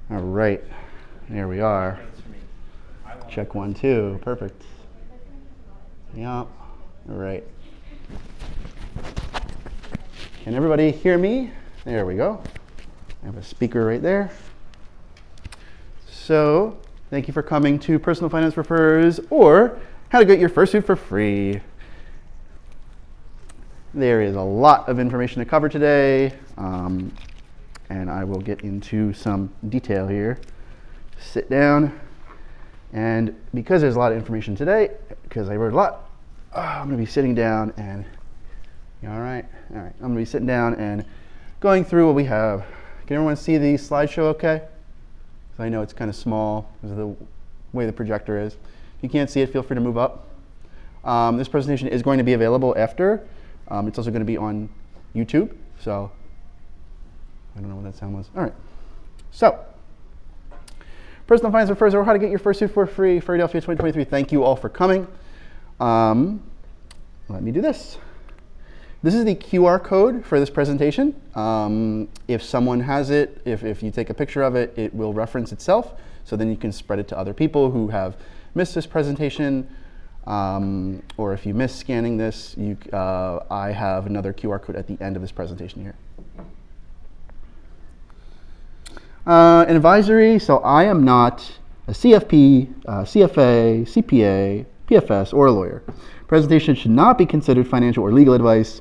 All right, here we are. Check 1, 2, perfect. Yep, all right. Can everybody hear me? There we go. I have a speaker right there. So, thank you for coming to Personal Finance for Furs, or how to get your fursuit for free. There is a lot of information to cover today, and I will get into some detail here. Sit down, and because there's a lot of information today, because I wrote a lot, I'm going to be sitting down and, all right, I'm going to be sitting down and going through what we have. Can everyone see the slideshow okay? So I know it's kind of small because of the way the projector is. If you can't see it, feel free to move up. This presentation is going to be available after. It's also going to be on YouTube, so I don't know what that sound was. All right, so Personal Finance for Furs, or how to get your fursuit for free, Furrydelphia 2023. Thank you all for coming. Let me do this. This is the QR code for this presentation. If someone has it, if you take a picture of it, it will reference itself, so then you can spread it to other people who have missed this presentation. Or if you miss scanning this, I have another QR code at the end of this presentation here. An advisory, so I am not a CFP, CFA, CPA, PFS, or a lawyer. Presentation should not be considered financial or legal advice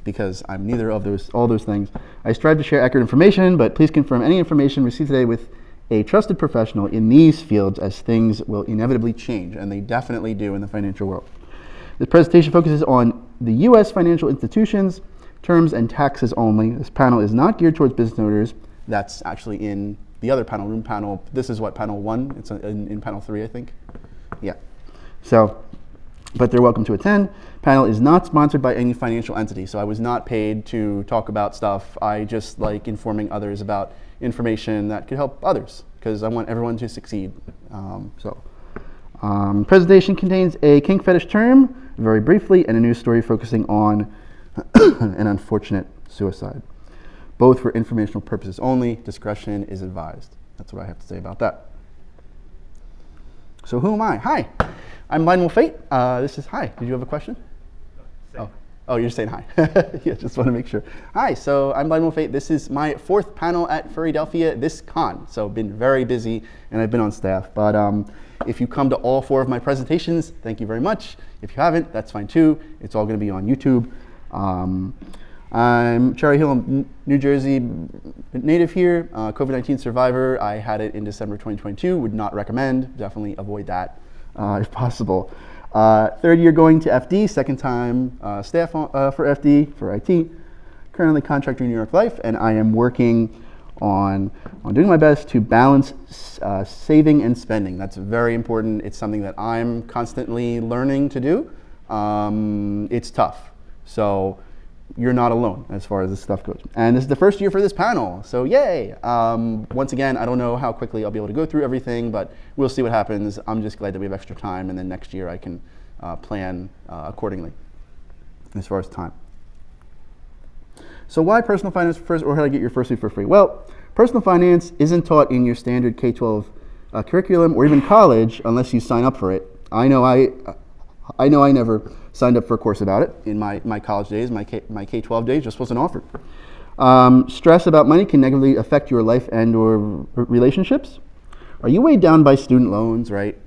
because I'm neither of all those things. I strive to share accurate information, but please confirm any information received today with a trusted professional in these fields, as things will inevitably change, and they definitely do in the financial world. This presentation focuses on the U.S. financial institutions, terms, and taxes only. This panel is not geared towards business owners. That's actually in the other panel, room panel. This is what, panel 1? It's in panel 3, I think. Yeah. So, but they're welcome to attend. Panel is not sponsored by any financial entity, so I was not paid to talk about stuff. I just like informing others about information that could help others, because I want everyone to succeed. Presentation contains a kink fetish term, very briefly, and a news story focusing on an unfortunate suicide. Both for informational purposes only. Discretion is advised. That's what I have to say about that. So who am I? Hi, I'm Blind Wolf Fate. This is, hi, did you have a question? Oh, you're just saying hi. Yeah, just want to make sure. Hi, so I'm Blind Wolf Fate. This is my 4th panel at Furrydelphia this con. So been very busy, and I've been on staff. But if you come to all 4 of my presentations, thank you very much. If you haven't, that's fine too. It's all going to be on YouTube. I'm Cherry Hill, New Jersey native here, COVID-19 survivor. I had it in December 2022, would not recommend, definitely avoid that if possible. 3rd year going to FD, 2nd time staff for FD, for IT. Currently contractor in New York Life, and I am working on doing my best to balance saving and spending. That's very important. It's something that I'm constantly learning to do. It's tough. So you're not alone as far as this stuff goes. And this is the 1st year for this panel, so yay! Once again, I don't know how quickly I'll be able to go through everything, but we'll see what happens. I'm just glad that we have extra time, and then next year I can plan accordingly as far as time. So why Personal Finance first, or how to get your fursuit for free? Well, personal finance isn't taught in your standard K-12 curriculum or even college unless you sign up for it. I know I never signed up for a course about it in my college days. My K-12 days just wasn't offered. Stress about money can negatively affect your life and or relationships. Are you weighed down by student loans, right?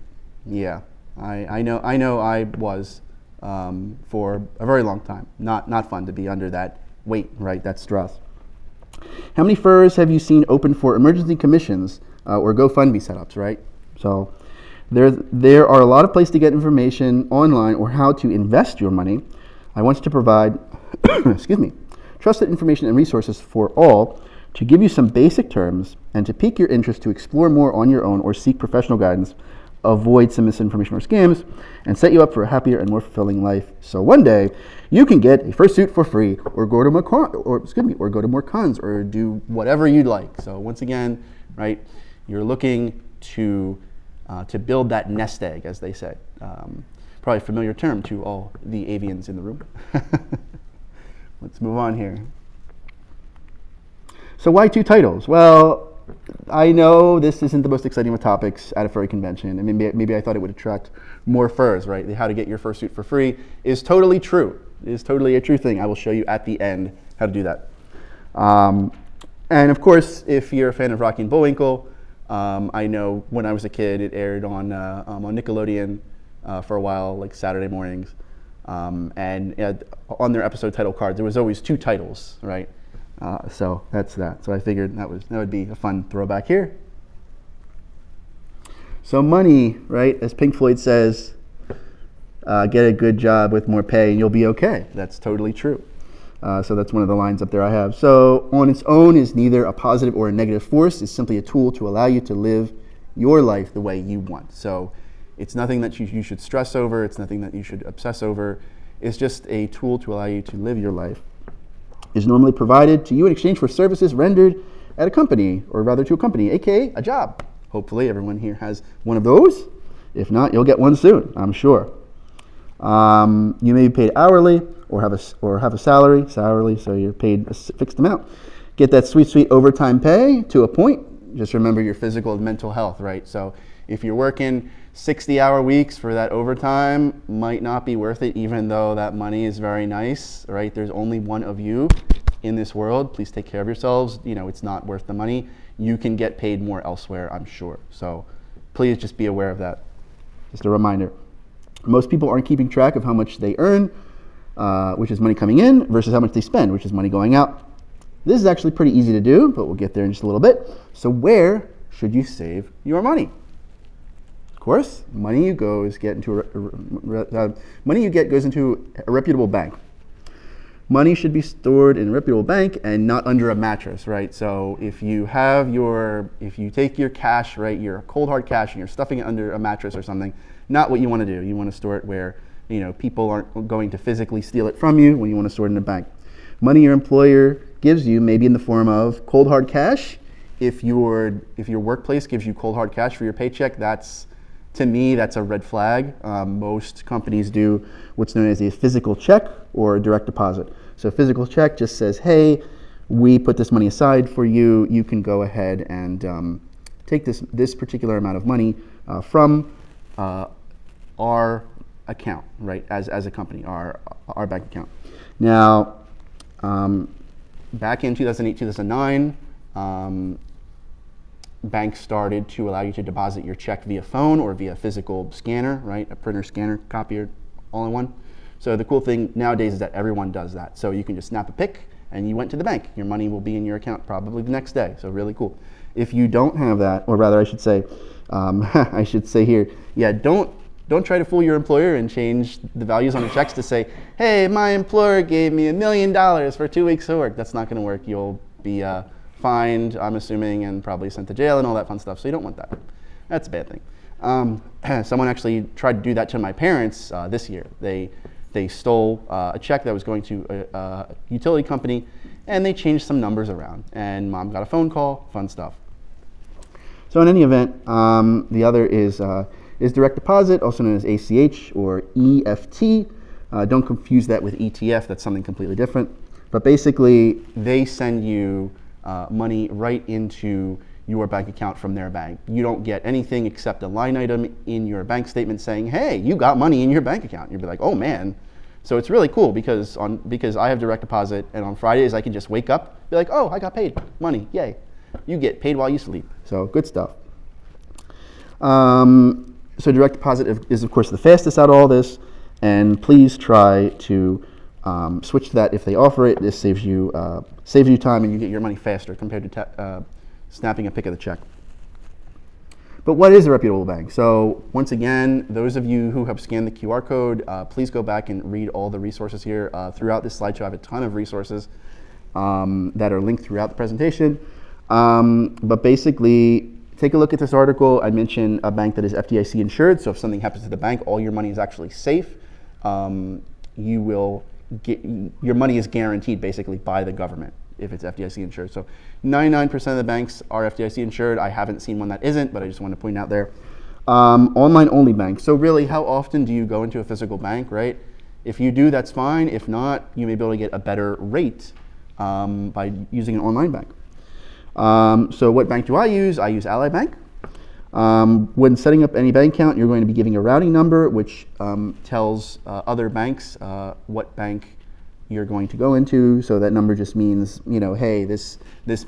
Yeah, I know I was for a very long time. Not fun to be under that weight, right? That stress. How many furs have you seen open for emergency commissions or GoFundMe setups, right? So there are a lot of places to get information online or how to invest your money. I want to provide excuse me, trusted information and resources for all to give you some basic terms and to pique your interest to explore more on your own or seek professional guidance, avoid some misinformation or scams, and set you up for a happier and more fulfilling life. So one day you can get a fursuit for free, or go to more cons, or do whatever you'd like. So once again, right, you're looking to build that nest egg, as they say. Probably a familiar term to all the avians in the room. Let's move on here. So why 2 titles? Well, I know this isn't the most exciting of topics at a furry convention. I mean, maybe I thought it would attract more furs, right? How to get your fursuit for free is totally true. It is totally a true thing. I will show you at the end how to do that. And of course, if you're a fan of Rocky and Bullwinkle, I know when I was a kid, it aired on Nickelodeon for a while, like Saturday mornings. And on their episode title cards, there was always 2 titles, right? So that's that. So I figured that would be a fun throwback here. So money, right? As Pink Floyd says, get a good job with more pay and you'll be okay. That's totally true. So that's one of the lines up there I have. So on its own is neither a positive or a negative force. It's simply a tool to allow you to live your life the way you want. So it's nothing that you should stress over. It's nothing that you should obsess over. It's just a tool to allow you to live your life. Is normally provided to you in exchange for services rendered at a company, or rather to a company, aka a job. Hopefully everyone here has one of those. If not, you'll get one soon, I'm sure. You may be paid hourly or have a salary, so you're paid a fixed amount. Get that sweet overtime pay to a point. Just remember your physical and mental health, right? So if you're working 60-hour weeks for that overtime, might not be worth it, even though that money is very nice, right? There's only one of you in this world. Please take care of yourselves. It's not worth the money. You can get paid more elsewhere, I'm sure. So please just be aware of that. Just a reminder. Most people aren't keeping track of how much they earn, which is money coming in, versus how much they spend, which is money going out. This is actually pretty easy to do, but we'll get there in just a little bit. So where should you save your money? Of course, money you get goes into a reputable bank. Money should be stored in a reputable bank and not under a mattress, right? So if you take your cash, right, your cold hard cash, and you're stuffing it under a mattress or something, not what you want to do. You want to store it where people aren't going to physically steal it from you. When you want to store it in a bank, money your employer gives you, maybe in the form of cold hard cash. If your workplace gives you cold hard cash for your paycheck, to me, that's a red flag. Most companies do what's known as a physical check or a direct deposit. So a physical check just says, hey, we put this money aside for you. You can go ahead and take this particular amount of money from our account, right, as a company, our bank account. Now, back in 2008, 2009, banks started to allow you to deposit your check via phone or via physical scanner, right? A printer, scanner, copier, all in one. So the cool thing nowadays is that everyone does that. So you can just snap a pic and you went to the bank. Your money will be in your account probably the next day. So really cool. If you don't have that, or rather I should say, here, don't try to fool your employer and change the values on the checks to say, hey, my employer gave me $1 million for 2 weeks of work. That's not gonna work. You'll be fined, I'm assuming, and probably sent to jail and all that fun stuff. So you don't want that. That's a bad thing. Someone actually tried to do that to my parents this year. They stole a check that was going to a utility company, and they changed some numbers around. And mom got a phone call, fun stuff. So in any event, the other is direct deposit, also known as ACH or EFT. Don't confuse that with ETF. That's something completely different. But basically, they send you money right into your bank account from their bank. You don't get anything except a line item in your bank statement saying, hey, you got money in your bank account. You'll be like, oh man. So it's really cool because I have direct deposit, and on Fridays I can just wake up, be like, oh, I got paid money, yay. You get paid while you sleep. So good stuff. So direct deposit is of course the fastest out of all this, and please try to switch to that if they offer it. This saves you time, and you get your money faster compared to snapping a pic of the check. But what is a reputable bank? So once again, those of you who have scanned the QR code, please go back and read all the resources here. Throughout this slideshow, I have a ton of resources that are linked throughout the presentation. But basically, take a look at this article. I mentioned a bank that is FDIC insured, so if something happens to the bank, all your money is actually safe. You will get, your money is guaranteed basically by the government if it's FDIC insured. So 99% of the banks are FDIC insured. I haven't seen one that isn't, but I just want to point out there. Online only banks. So really, how often do you go into a physical bank, right? If you do, that's fine. If not, you may be able to get a better rate by using an online bank. So what bank do I use? I use Ally Bank. When setting up any bank account, you're going to be giving a routing number, which tells other banks what bank you're going to go into. So that number just means, hey, this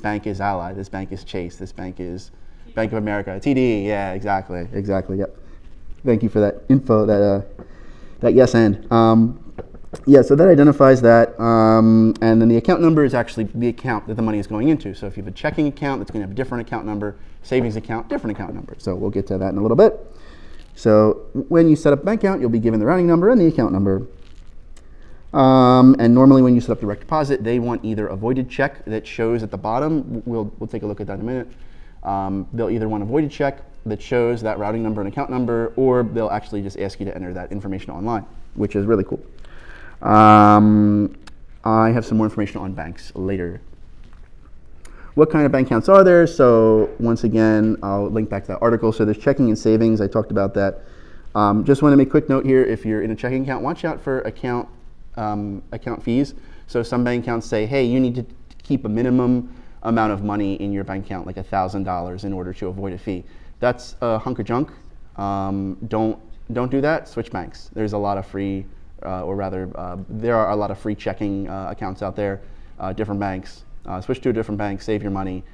bank is Ally, this bank is Chase, this bank is Bank of America, TD. Yeah, exactly, yep. Thank you for that info, that yes and. So that identifies that, and then the account number is actually the account that the money is going into. So if you have a checking account, that's going to have a different account number, savings account, different account number. So we'll get to that in a little bit. So when you set up a bank account, you'll be given the routing number and the account number. And normally when you set up direct deposit, they want either a voided check that shows at the bottom. We'll take a look at that in a minute. They'll either want a voided check that shows that routing number and account number, or they'll actually just ask you to enter that information online, which is really cool. I have some more information on banks later. What kind of bank accounts are there? So once again, I'll link back to that article. So there's checking and savings. I talked about that. Just want to make a quick note here. If you're in a checking account, watch out for account fees. So some bank accounts say, hey, you need to keep a minimum amount of money in your bank account, like $1,000, in order to avoid a fee. That's a hunk of junk. Don't do that. Switch banks. There's a lot of free, there are a lot of free checking accounts out there, different banks. Switch to a different bank, save your money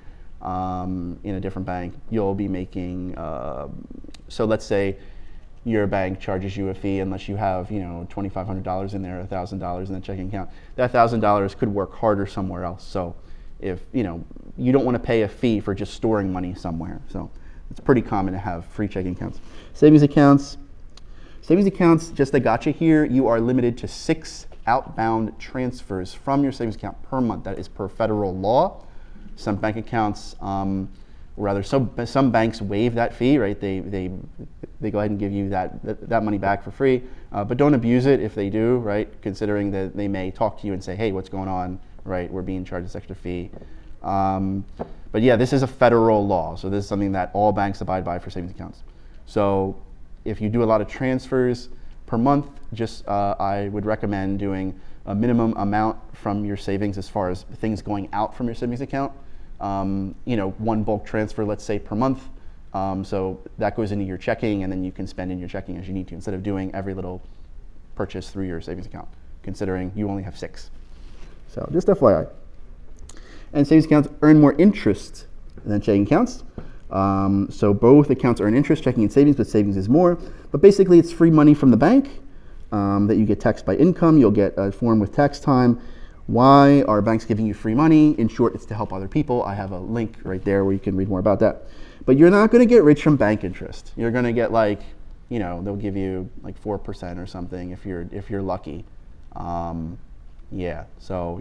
in a different bank. You'll be making, so let's say your bank charges you a fee unless you have, $2,500 in there, $1,000 in the checking account. That $1,000 could work harder somewhere else. So if, you don't want to pay a fee for just storing money somewhere. So it's pretty common to have free checking accounts. Savings accounts, just a gotcha here, you are limited to 6 outbound transfers from your savings account per month. That is per federal law. Some bank accounts, some banks waive that fee, right? They go ahead and give you that money back for free, but don't abuse it if they do, right? Considering that they may talk to you and say, hey, what's going on, right? We're being charged this extra fee. But yeah, this is a federal law, so this is something that all banks abide by for savings accounts. So if you do a lot of transfers per month, I would recommend doing a minimum amount from your savings as far as things going out from your savings account. One bulk transfer, let's say, per month. So that goes into your checking, and then you can spend in your checking as you need to, instead of doing every little purchase through your savings account, considering you only have 6. So just FYI. And savings accounts earn more interest than checking accounts. So both accounts earn interest, checking and savings, but savings is more. But basically it's free money from the bank that you get taxed by income. You'll get a form with tax time. Why are banks giving you free money? In short, it's to help other people. I have a link right there where you can read more about that. But you're not going to get rich from bank interest. You're going to get they'll give you like 4% or something if you're lucky. So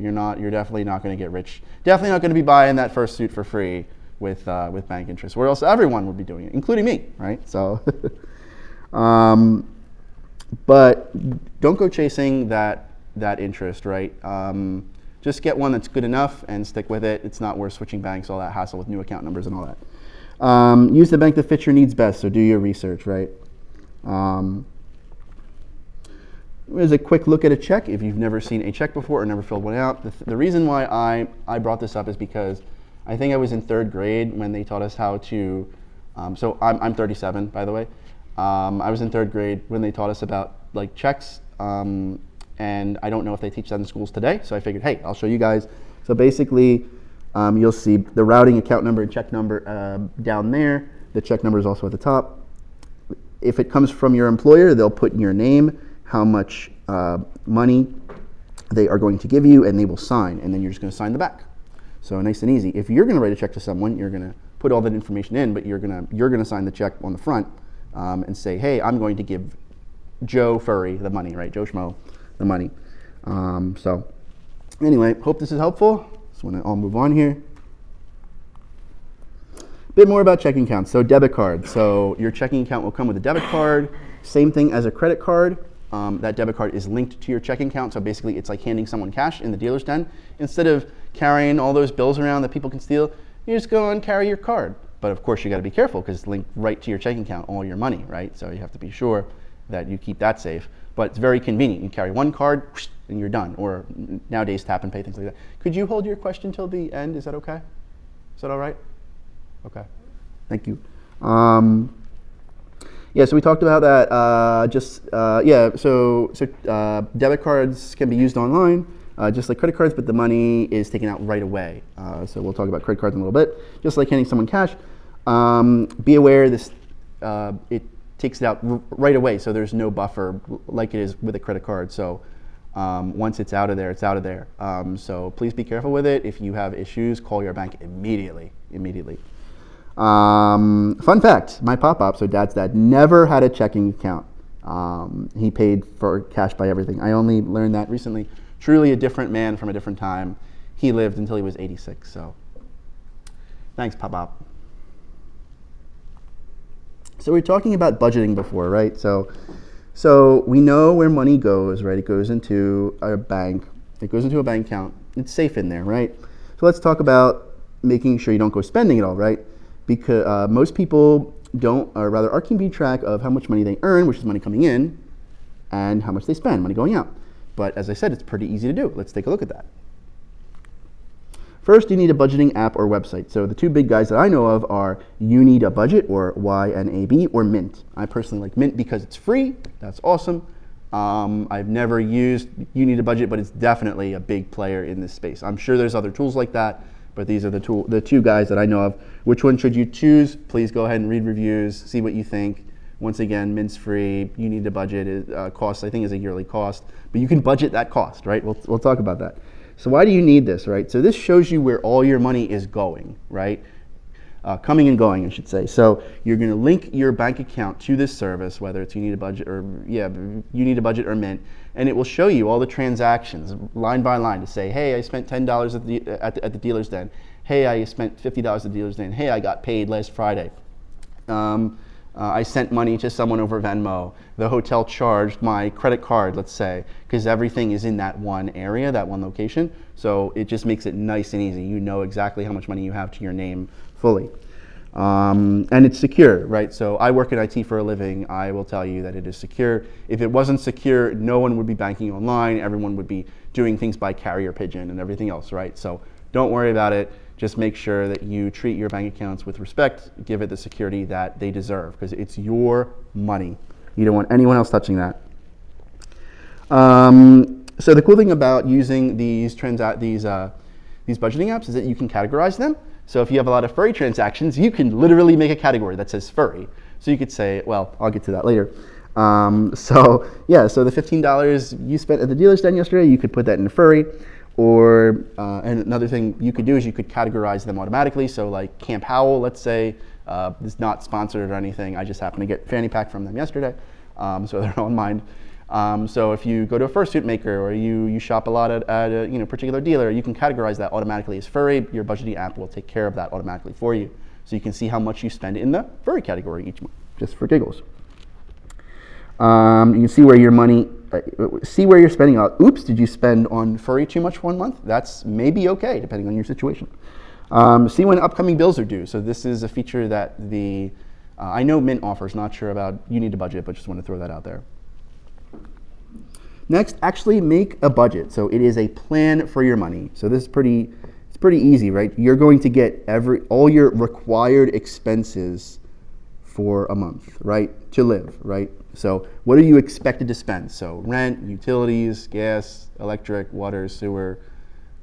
you're definitely not going to get rich. Definitely not going to be buying that Fursuit for free with bank interest, where else everyone would be doing it, including me, right? So, but don't go chasing that interest, right? Just get one that's good enough and stick with it. It's not worth switching banks, all that hassle with new account numbers and all that. Use the bank that fits your needs best, so do your research, right? Here's a quick look at a check. If you've never seen a check before or never filled one out, the reason why I brought this up is because I think I was in 3rd grade when they taught us how to, so I'm 37, by the way. I was in 3rd grade when they taught us about checks, and I don't know if they teach that in schools today, so I figured, hey, I'll show you guys. So basically, you'll see the routing, account number, and check number down there. The check number is also at the top. If it comes from your employer, they'll put in your name, how much money they are going to give you, and they will sign, and then you're just going to sign the back. So nice and easy. If you're going to write a check to someone, you're going to put all that information in, but you're going to sign the check on the front and say, hey, I'm going to give Joe Furry the money, right? Joe Schmo the money. So anyway, hope this is helpful. So I'll move on here. A bit more about checking accounts. So debit card. So your checking account will come with a debit card. Same thing as a credit card. That debit card is linked to your checking account. So basically it's like handing someone cash in the dealer's den. Instead of carrying all those bills around that people can steal, you just go and carry your card. But of course you got to be careful because it's linked right to your checking account, all your money, right? So you have to be sure that you keep that safe. But it's very convenient. You carry one card and you're done. Or nowadays tap and pay, things like that. Could you hold your question till the end? Is that okay? Is that all right? Okay. Thank you. Yeah, so we talked about that. Debit cards can be used online, just like credit cards, but the money is taken out right away. So we'll talk about credit cards in a little bit. Just like handing someone cash, be aware this it takes it out right away, so there's no buffer like it is with a credit card. So once it's out of there, it's out of there. So please be careful with it. If you have issues, call your bank immediately. Fun fact, my pop-up, so Dad's dad, never had a checking account. He paid for cash by everything. I only learned that recently. Truly a different man from a different time. He lived until he was 86, so thanks, pop-up. So we were talking about budgeting before, right? So we know where money goes, right? It goes into a bank. It goes into a bank account. It's safe in there, right? So let's talk about making sure you don't go spending it all, right? Because most people don't, or rather are keeping track of how much money they earn, which is money coming in, and how much they spend, money going out. But as I said, it's pretty easy to do. Let's take a look at that. First, you need a budgeting app or website. So the two big guys that I know of are You Need a Budget, or YNAB, or Mint. I personally like Mint because it's free. That's awesome. I've never used You Need a Budget, but it's definitely a big player in this space. I'm sure there's other tools like that, but these are the two guys that I know of. Which one should you choose? Please go ahead and read reviews, see what you think. Once again, Mint's free. You Need a Budget costs, I think, is a yearly cost, but you can budget that cost, right? We'll talk about that. So why do you need this, right? So this shows you where all your money is going, right? Coming and going, I should say. So you're going to link your bank account to this service, whether it's You Need a Budget or You Need a Budget or Mint, and it will show you all the transactions line by line to say, hey, I spent $10 at the dealer's den. Hey, I spent $50 at the dealer's den. Hey, I got paid last Friday. I sent money to someone over Venmo. The hotel charged my credit card, let's say, because everything is in that one area, that one location. So it just makes it nice and easy. You know exactly how much money you have to your name fully. And it's secure, right? So I work in IT for a living. I will tell you that it is secure. If it wasn't secure, no one would be banking online. Everyone would be doing things by carrier pigeon and everything else, right? So don't worry about it. Just make sure that you treat your bank accounts with respect, give it the security that they deserve, because it's your money. You don't want anyone else touching that. So the cool thing about using these budgeting apps is that you can categorize them. So if you have a lot of furry transactions, you can literally make a category that says furry. So you could say, well, I'll get to that later. So the $15 you spent at the dealer's den yesterday, you could put that in furry. Or, and another thing you could do is you could categorize them automatically. So like Camp Howell, let's say, is not sponsored or anything. I just happened to get fanny pack from them yesterday, so they're on mind. So if you go to a fursuit maker or you shop a lot at a particular dealer, you can categorize that automatically as furry. Your budgeting app will take care of that automatically for you. So you can see how much you spend in the furry category each month, just for giggles. You can see where your money, see where you're spending. Oops, did you spend on furry too much one month? That's maybe okay, depending on your situation. See when upcoming bills are due. So this is a feature that I know Mint offers, not sure about You Need a Budget, but just want to throw that out there. Next, actually make a budget. So it is a plan for your money. So this is pretty easy, right? You're going to get all your required expenses for a month, right? To live, right? So what are you expected to spend? So rent, utilities, gas, electric, water, sewer,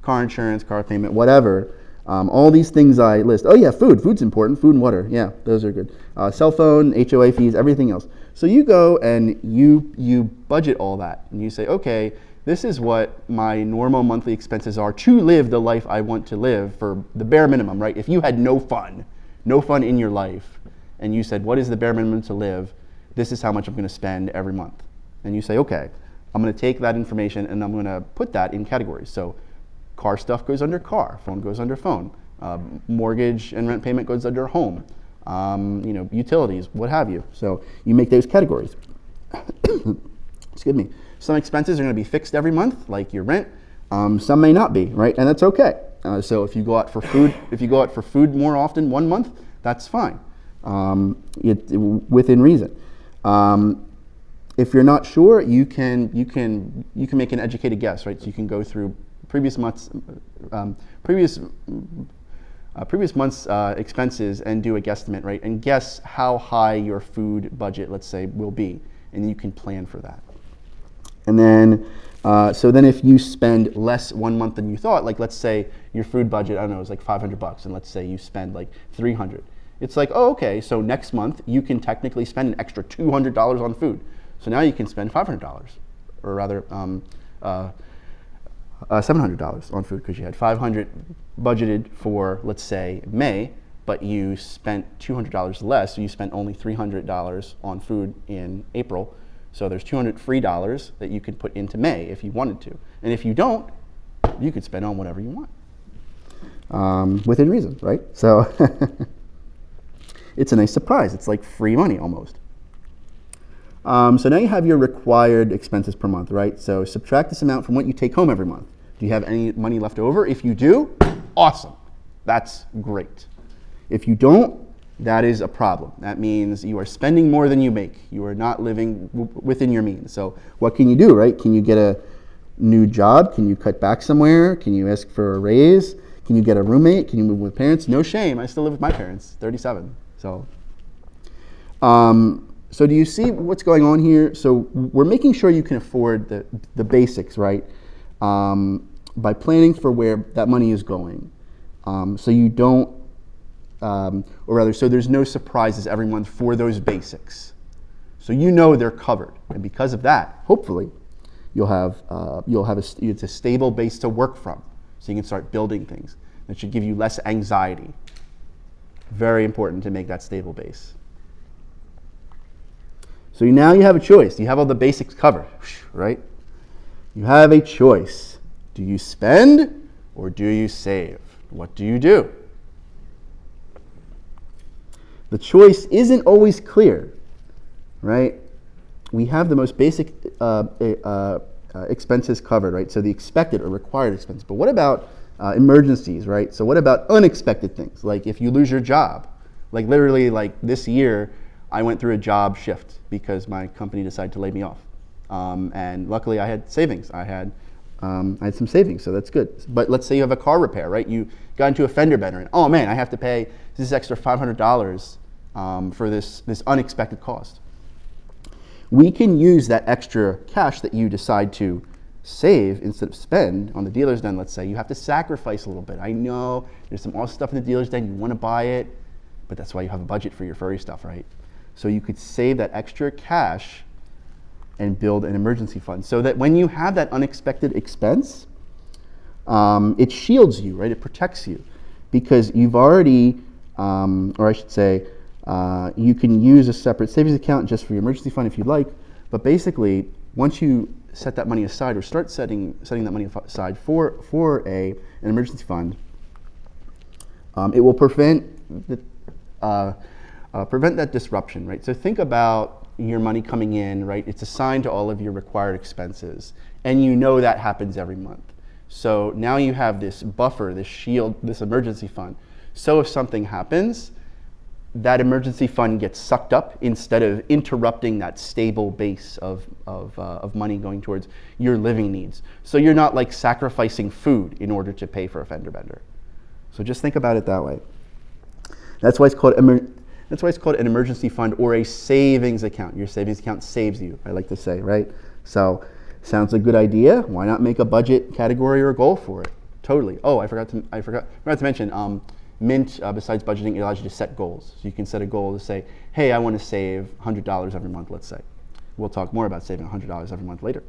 car insurance, car payment, whatever. All these things I list. Oh yeah, food's important. Food and water, yeah, those are good. Cell phone, HOA fees, everything else. So you go and you budget all that, and you say, okay, this is what my normal monthly expenses are to live the life I want to live for the bare minimum, right? If you had no fun in your life, and you said, what is the bare minimum to live? This is how much I'm going to spend every month. And you say, okay, I'm going to take that information and I'm going to put that in categories. So car stuff goes under car, phone goes under phone, mortgage and rent payment goes under home, utilities, what have you. So you make those categories. Excuse me. Some expenses are going to be fixed every month, like your rent. Some may not be, right? And that's okay. So if you go out for food, more often one month, that's fine. Within reason. If you're not sure, you can make an educated guess, right? So you can go through previous months, previous month's expenses and do a guesstimate, right? And guess how high your food budget, let's say, will be. And you can plan for that. And then, so then if you spend less one month than you thought, like let's say your food budget, I don't know, is like $500, and let's say you spend like $300. It's like, oh, okay, so next month you can technically spend an extra $200 on food. So now you can spend $500, or rather $700 on food, because you had $500 budgeted for, let's say, May, but you spent $200 less, so you spent only $300 on food in April. So there's $200 free that you could put into May if you wanted to. And if you don't, you could spend on whatever you want. Within reason, right? So it's a nice surprise. It's like free money almost. So now you have your required expenses per month, right? So subtract this amount from what you take home every month. Do you have any money left over? If you do, awesome. That's great. If you don't, that is a problem. That means you are spending more than you make. You are not living within your means. So what can you do, right? Can you get a new job? Can you cut back somewhere? Can you ask for a raise? Can you get a roommate? Can you move with parents? No shame. I still live with my parents, 37. So do you see what's going on here? So we're making sure you can afford the basics, right? By planning for where that money is going. So you don't, or rather, so there's no surprises every month for those basics. So you know they're covered. And because of that, hopefully, it's a stable base to work from. So you can start building things. That should give you less anxiety. Very important to make that stable base. So now you have a choice. You have all the basics covered, right? You have a choice. Do you spend or do you save? What do you do? The choice isn't always clear, right? We have the most basic expenses covered, right? So the expected or required expenses. But what about emergencies, right? So what about unexpected things? Like if you lose your job, like literally like this year, I went through a job shift because my company decided to lay me off. And luckily I had savings. I had some savings, so that's good. But let's say you have a car repair, right? You got into a fender bender and, oh man, I have to pay this extra $500 for this unexpected cost. We can use that extra cash that you decide to save instead of spend on the dealer's den. Let's say you have to sacrifice a little bit. I know there's some awesome stuff in the dealer's den, you want to buy it, but that's why you have a budget for your furry stuff, right? So you could save that extra cash and build an emergency fund so that when you have that unexpected expense, it shields you, right? It protects you because you've already, or I should say, you can use a separate savings account just for your emergency fund if you'd like, but basically, once you set that money aside or start setting that money aside for an emergency fund, it will prevent that disruption, right? So think about your money coming in, right? It's assigned to all of your required expenses, and you know that happens every month. So now you have this buffer, this shield, this emergency fund. So if something happens, that emergency fund gets sucked up instead of interrupting that stable base of money going towards your living needs. So you're not like sacrificing food in order to pay for a fender bender. So just think about it that way. That's why it's called an emergency fund or a savings account. Your savings account saves you, I like to say, right? So sounds like a good idea. Why not make a budget category or a goal for it? Totally. Oh, I forgot to mention, Mint, besides budgeting, it allows you to set goals. So you can set a goal to say, hey, I want to save $100 every month, let's say. We'll talk more about saving $100 every month later.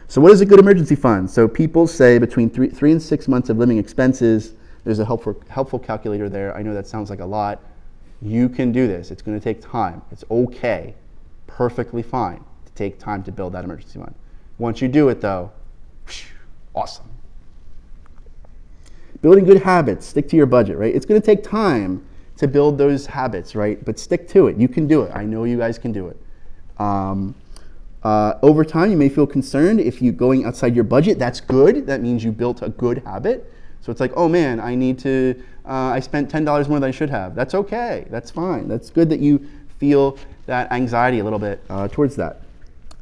So what is a good emergency fund? So people say between 3 and 6 months of living expenses. There's a helpful calculator there. I know that sounds like a lot. You can do this. It's going to take time. It's okay, perfectly fine to take time to build that emergency fund. Once you do it though, awesome. Building good habits, stick to your budget, right? It's going to take time to build those habits, right? But stick to it. You can do it. I know you guys can do it. Over time, you may feel concerned if you're going outside your budget. That's good. That means you built a good habit. So it's like, oh man, I spent $10 more than I should have. That's okay. That's fine. That's good that you feel that anxiety a little bit towards that.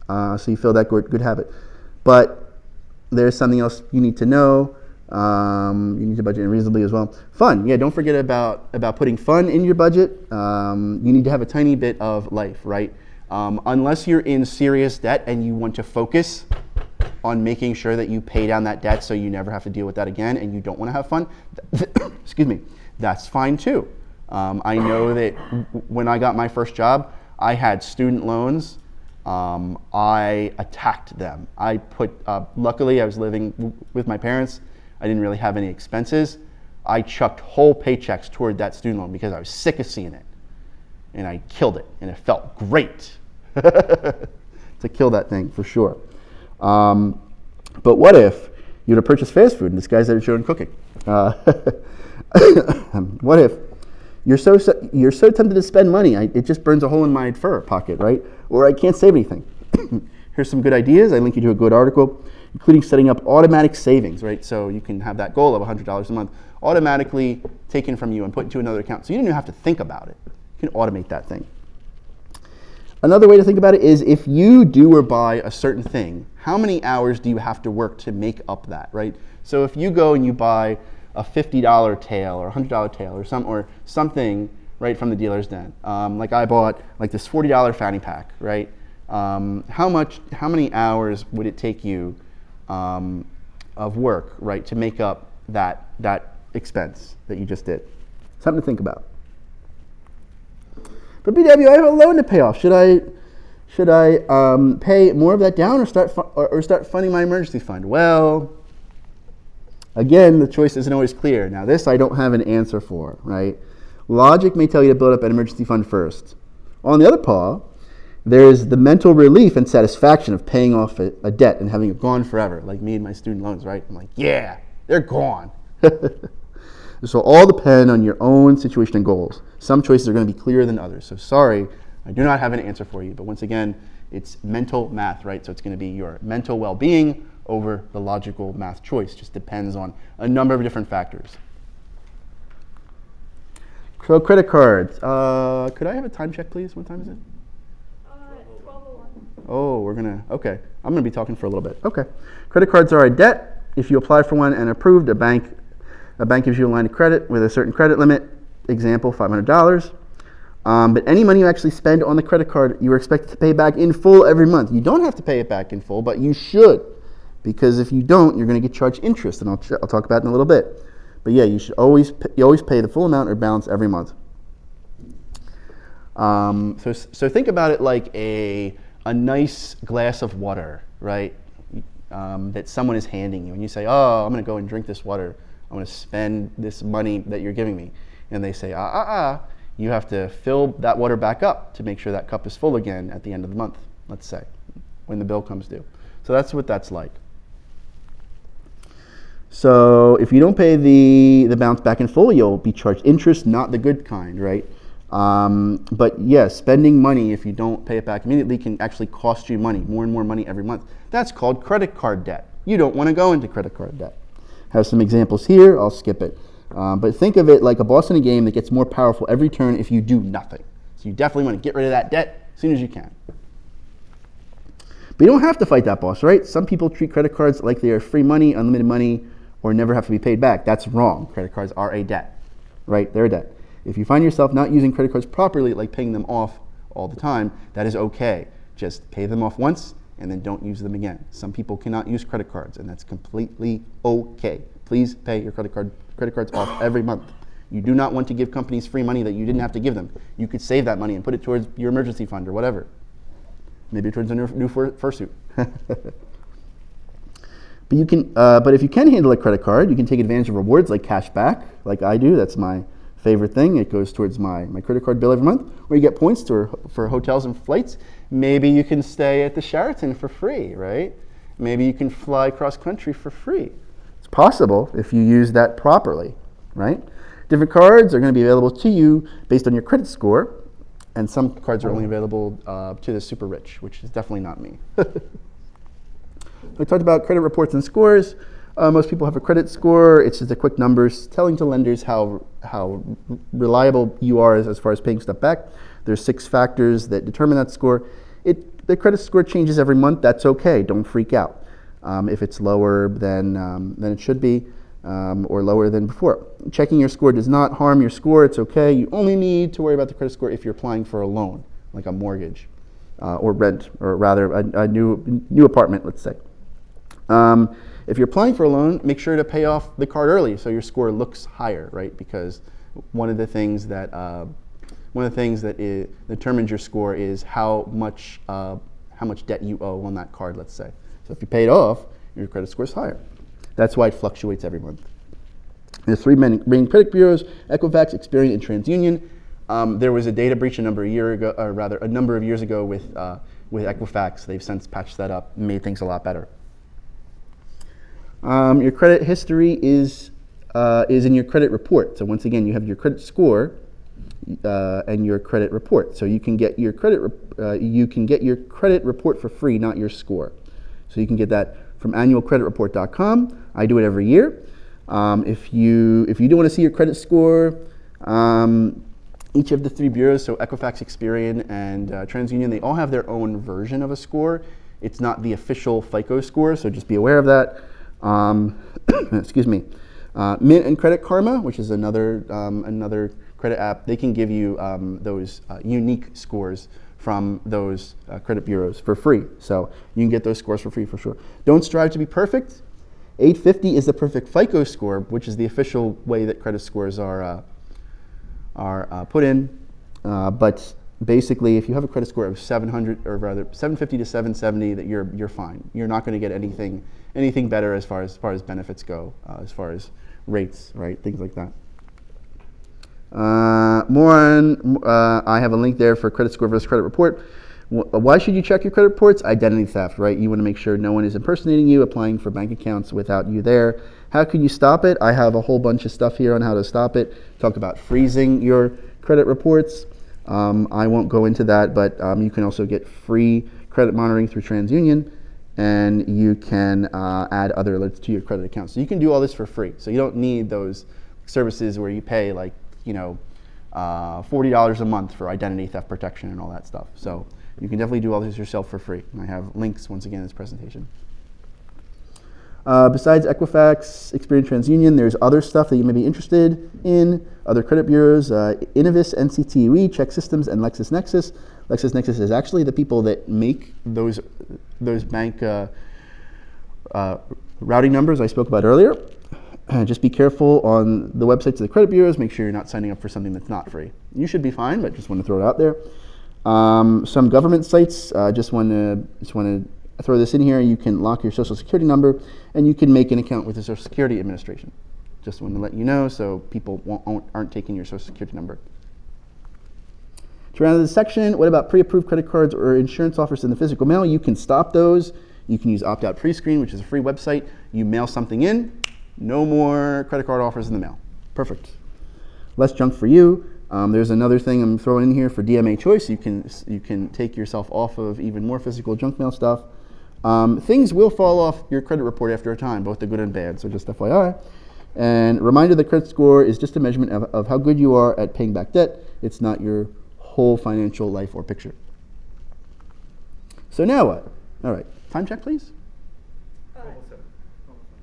So you feel that good habit. But there's something else you need to know. You need to budget in reasonably as well. Fun, yeah, don't forget about putting fun in your budget. You need to have a tiny bit of life, right? Unless you're in serious debt and you want to focus on making sure that you pay down that debt so you never have to deal with that again and you don't want to have fun, excuse me, that's fine too. I know that when I got my first job, I had student loans. I attacked them. Luckily I was living with my parents. I didn't really have any expenses. I chucked whole paychecks toward that student loan because I was sick of seeing it. And I killed it, and it felt great to kill that thing for sure. But what if you were to purchase fast food and this guy's out showing cooking? What if you're so tempted to spend money, it just burns a hole in my fur pocket, right? Or I can't save anything. Here's some good ideas. I link you to a good article, including setting up automatic savings, right? So you can have that goal of $100 a month automatically taken from you and put into another account. So you don't even have to think about it. You can automate that thing. Another way to think about it is if you do or buy a certain thing, how many hours do you have to work to make up that, right? So if you go and you buy a $50 tail or $100 tail or something right from the dealer's den, like I bought like this $40 fanny pack, right? How many hours would it take you of work, right, to make up that expense that you just did? Something to think about. But BW, I have a loan to pay off. Should I pay more of that down or start funding my emergency fund? Well, again, the choice isn't always clear. Now, this I don't have an answer for, right? Logic may tell you to build up an emergency fund first. On the other paw, there's the mental relief and satisfaction of paying off a debt and having it gone forever, like me and my student loans, right? I'm like, yeah, they're gone. This will all depend on your own situation and goals. Some choices are going to be clearer than others. So sorry, I do not have an answer for you. But once again, it's mental math, right? So it's going to be your mental well-being over the logical math choice. Just depends on a number of different factors. So credit cards. Could I have a time check, please? What time is it? 12:01. Oh, okay. I'm going to be talking for a little bit. Okay. Credit cards are a debt. If you apply for one and approved, a bank gives you a line of credit with a certain credit limit, example, $500. But any money you actually spend on the credit card, you are expected to pay back in full every month. You don't have to pay it back in full, but you should, because if you don't, you're going to get charged interest, and I'll talk about it in a little bit. But yeah, you always pay the full amount or balance every month. So think about it like a nice glass of water, right? That someone is handing you, and you say, "Oh, I'm going to go and drink this water. I'm going to spend this money that you're giving me." And they say, you have to fill that water back up to make sure that cup is full again at the end of the month, let's say, when the bill comes due. So that's what that's like. So if you don't pay the balance back in full, you'll be charged interest, not the good kind, right? But yes, spending money, if you don't pay it back immediately, can actually cost you money, more and more money every month. That's called credit card debt. You don't want to go into credit card debt. Have some examples here. I'll skip it. But think of it like a boss in a game that gets more powerful every turn if you do nothing. So you definitely want to get rid of that debt as soon as you can. But you don't have to fight that boss, right? Some people treat credit cards like they are free money, unlimited money, or never have to be paid back. That's wrong. Credit cards are a debt, right? They're a debt. If you find yourself not using credit cards properly, like paying them off all the time, that is okay. Just pay them off once and then don't use them again. Some people cannot use credit cards, and that's completely okay. Please pay your credit cards off every month. You do not want to give companies free money that you didn't have to give them. You could save that money and put it towards your emergency fund or whatever. Maybe towards a new Fursuit. But if you can handle a credit card, you can take advantage of rewards like cash back, like I do. That's my favorite thing. It goes towards my credit card bill every month, or you get points for hotels and flights. Maybe you can stay at the Sheraton for free, right? Maybe you can fly cross country for free. It's possible if you use that properly, right? Different cards are going to be available to you based on your credit score, and some cards are only available to the super rich, which is definitely not me. We talked about credit reports and scores. Most people have a credit score. It's just a quick numbers telling to lenders how reliable you are as far as paying stuff back. There's 6 factors that determine that score. The credit score changes every month. That's okay. Don't freak out. If it's lower than it should be, or lower than before. Checking your score does not harm your score. It's okay. You only need to worry about the credit score if you're applying for a loan, like a mortgage or rent, or rather a new apartment, let's say. If you're applying for a loan, make sure to pay off the card early so your score looks higher, right? Because one of the things that determines your score is how much debt you owe on that card, let's say. So if you pay it off, your credit score is higher. That's why it fluctuates every month. There's three main credit bureaus: Equifax, Experian, and TransUnion. There was a data breach a number of years ago with Equifax. They've since patched that up and made things a lot better. Your credit history is in your credit report. So once again, you have your credit score and your credit report. So you can get your credit report for free, not your score. So you can get that from annualcreditreport.com. I do it every year. If you do want to see your credit score, each of the three bureaus, so Equifax, Experian, and TransUnion, they all have their own version of a score. It's not the official FICO score, so just be aware of that. Excuse me. Mint and Credit Karma, which is another credit app, they can give you those unique scores from those credit bureaus for free. So you can get those scores for free for sure. Don't strive to be perfect. 850 is the perfect FICO score, which is the official way that credit scores are put in. But basically, if you have a credit score of 750 to 770, that you're fine. You're not going to get anything better as far as benefits go, as far as rates, right? Things like that. I have a link there for credit score versus credit report. Why should you check your credit reports? Identity theft, right? You want to make sure no one is impersonating you, applying for bank accounts without you there. How can you stop it? I have a whole bunch of stuff here on how to stop it. Talk about freezing your credit reports. I won't go into that, but you can also get free credit monitoring through TransUnion, and you can add other alerts to your credit account. So you can do all this for free. So you don't need those services where you pay like, $40 a month for identity theft protection and all that stuff. So you can definitely do all this yourself for free. And I have links once again in this presentation. Besides Equifax, Experian, TransUnion, there's other stuff that you may be interested in. Other credit bureaus: Innovis, NCTUE, Check Systems, and LexisNexis. LexisNexis is actually the people that make those bank routing numbers I spoke about earlier. Just be careful on the websites of the credit bureaus. Make sure you're not signing up for something that's not free. You should be fine, but just want to throw it out there. Some government sites, just want to throw this in here. You can lock your social security number, and you can make an account with the Social Security Administration. Just want to let you know so people aren't taking your social security number. To round out this section, what about pre-approved credit cards or insurance offers in the physical mail? You can stop those. You can use Opt-out Prescreen, which is a free website. You mail something in. No more credit card offers in the mail. Perfect. Less junk for you. There's another thing I'm throwing in here for DMA choice. You can take yourself off of even more physical junk mail stuff. Things will fall off your credit report after a time, both the good and bad, so just FYI. And reminder, the credit score is just a measurement of how good you are at paying back debt. It's not your whole financial life or picture. So now what? All right, time check, please.